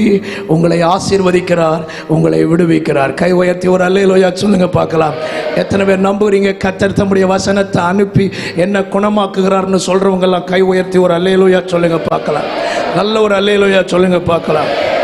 உங்களை ஆசீர்வதிக்கிறார், உங்களை விடுவிக்கிறார். கை உயர்த்தி ஒரு அல்லேலூயா சொல்லுங்க பார்க்கலாம். எத்தனை பேர் நம்புறீங்க கர்த்தர் தம்முடைய வசனத்தை அனுப்பி என்ன குணமாக்குகிறார்னு சொல்றவங்க எல்லாம் கை உயர்த்தி ஒரு அல்லேலூயா சொல்லுங்க பார்க்கலாம். நல்ல ஒரு அல்லேலூயா சொல்லுங்க பார்க்கலாம்.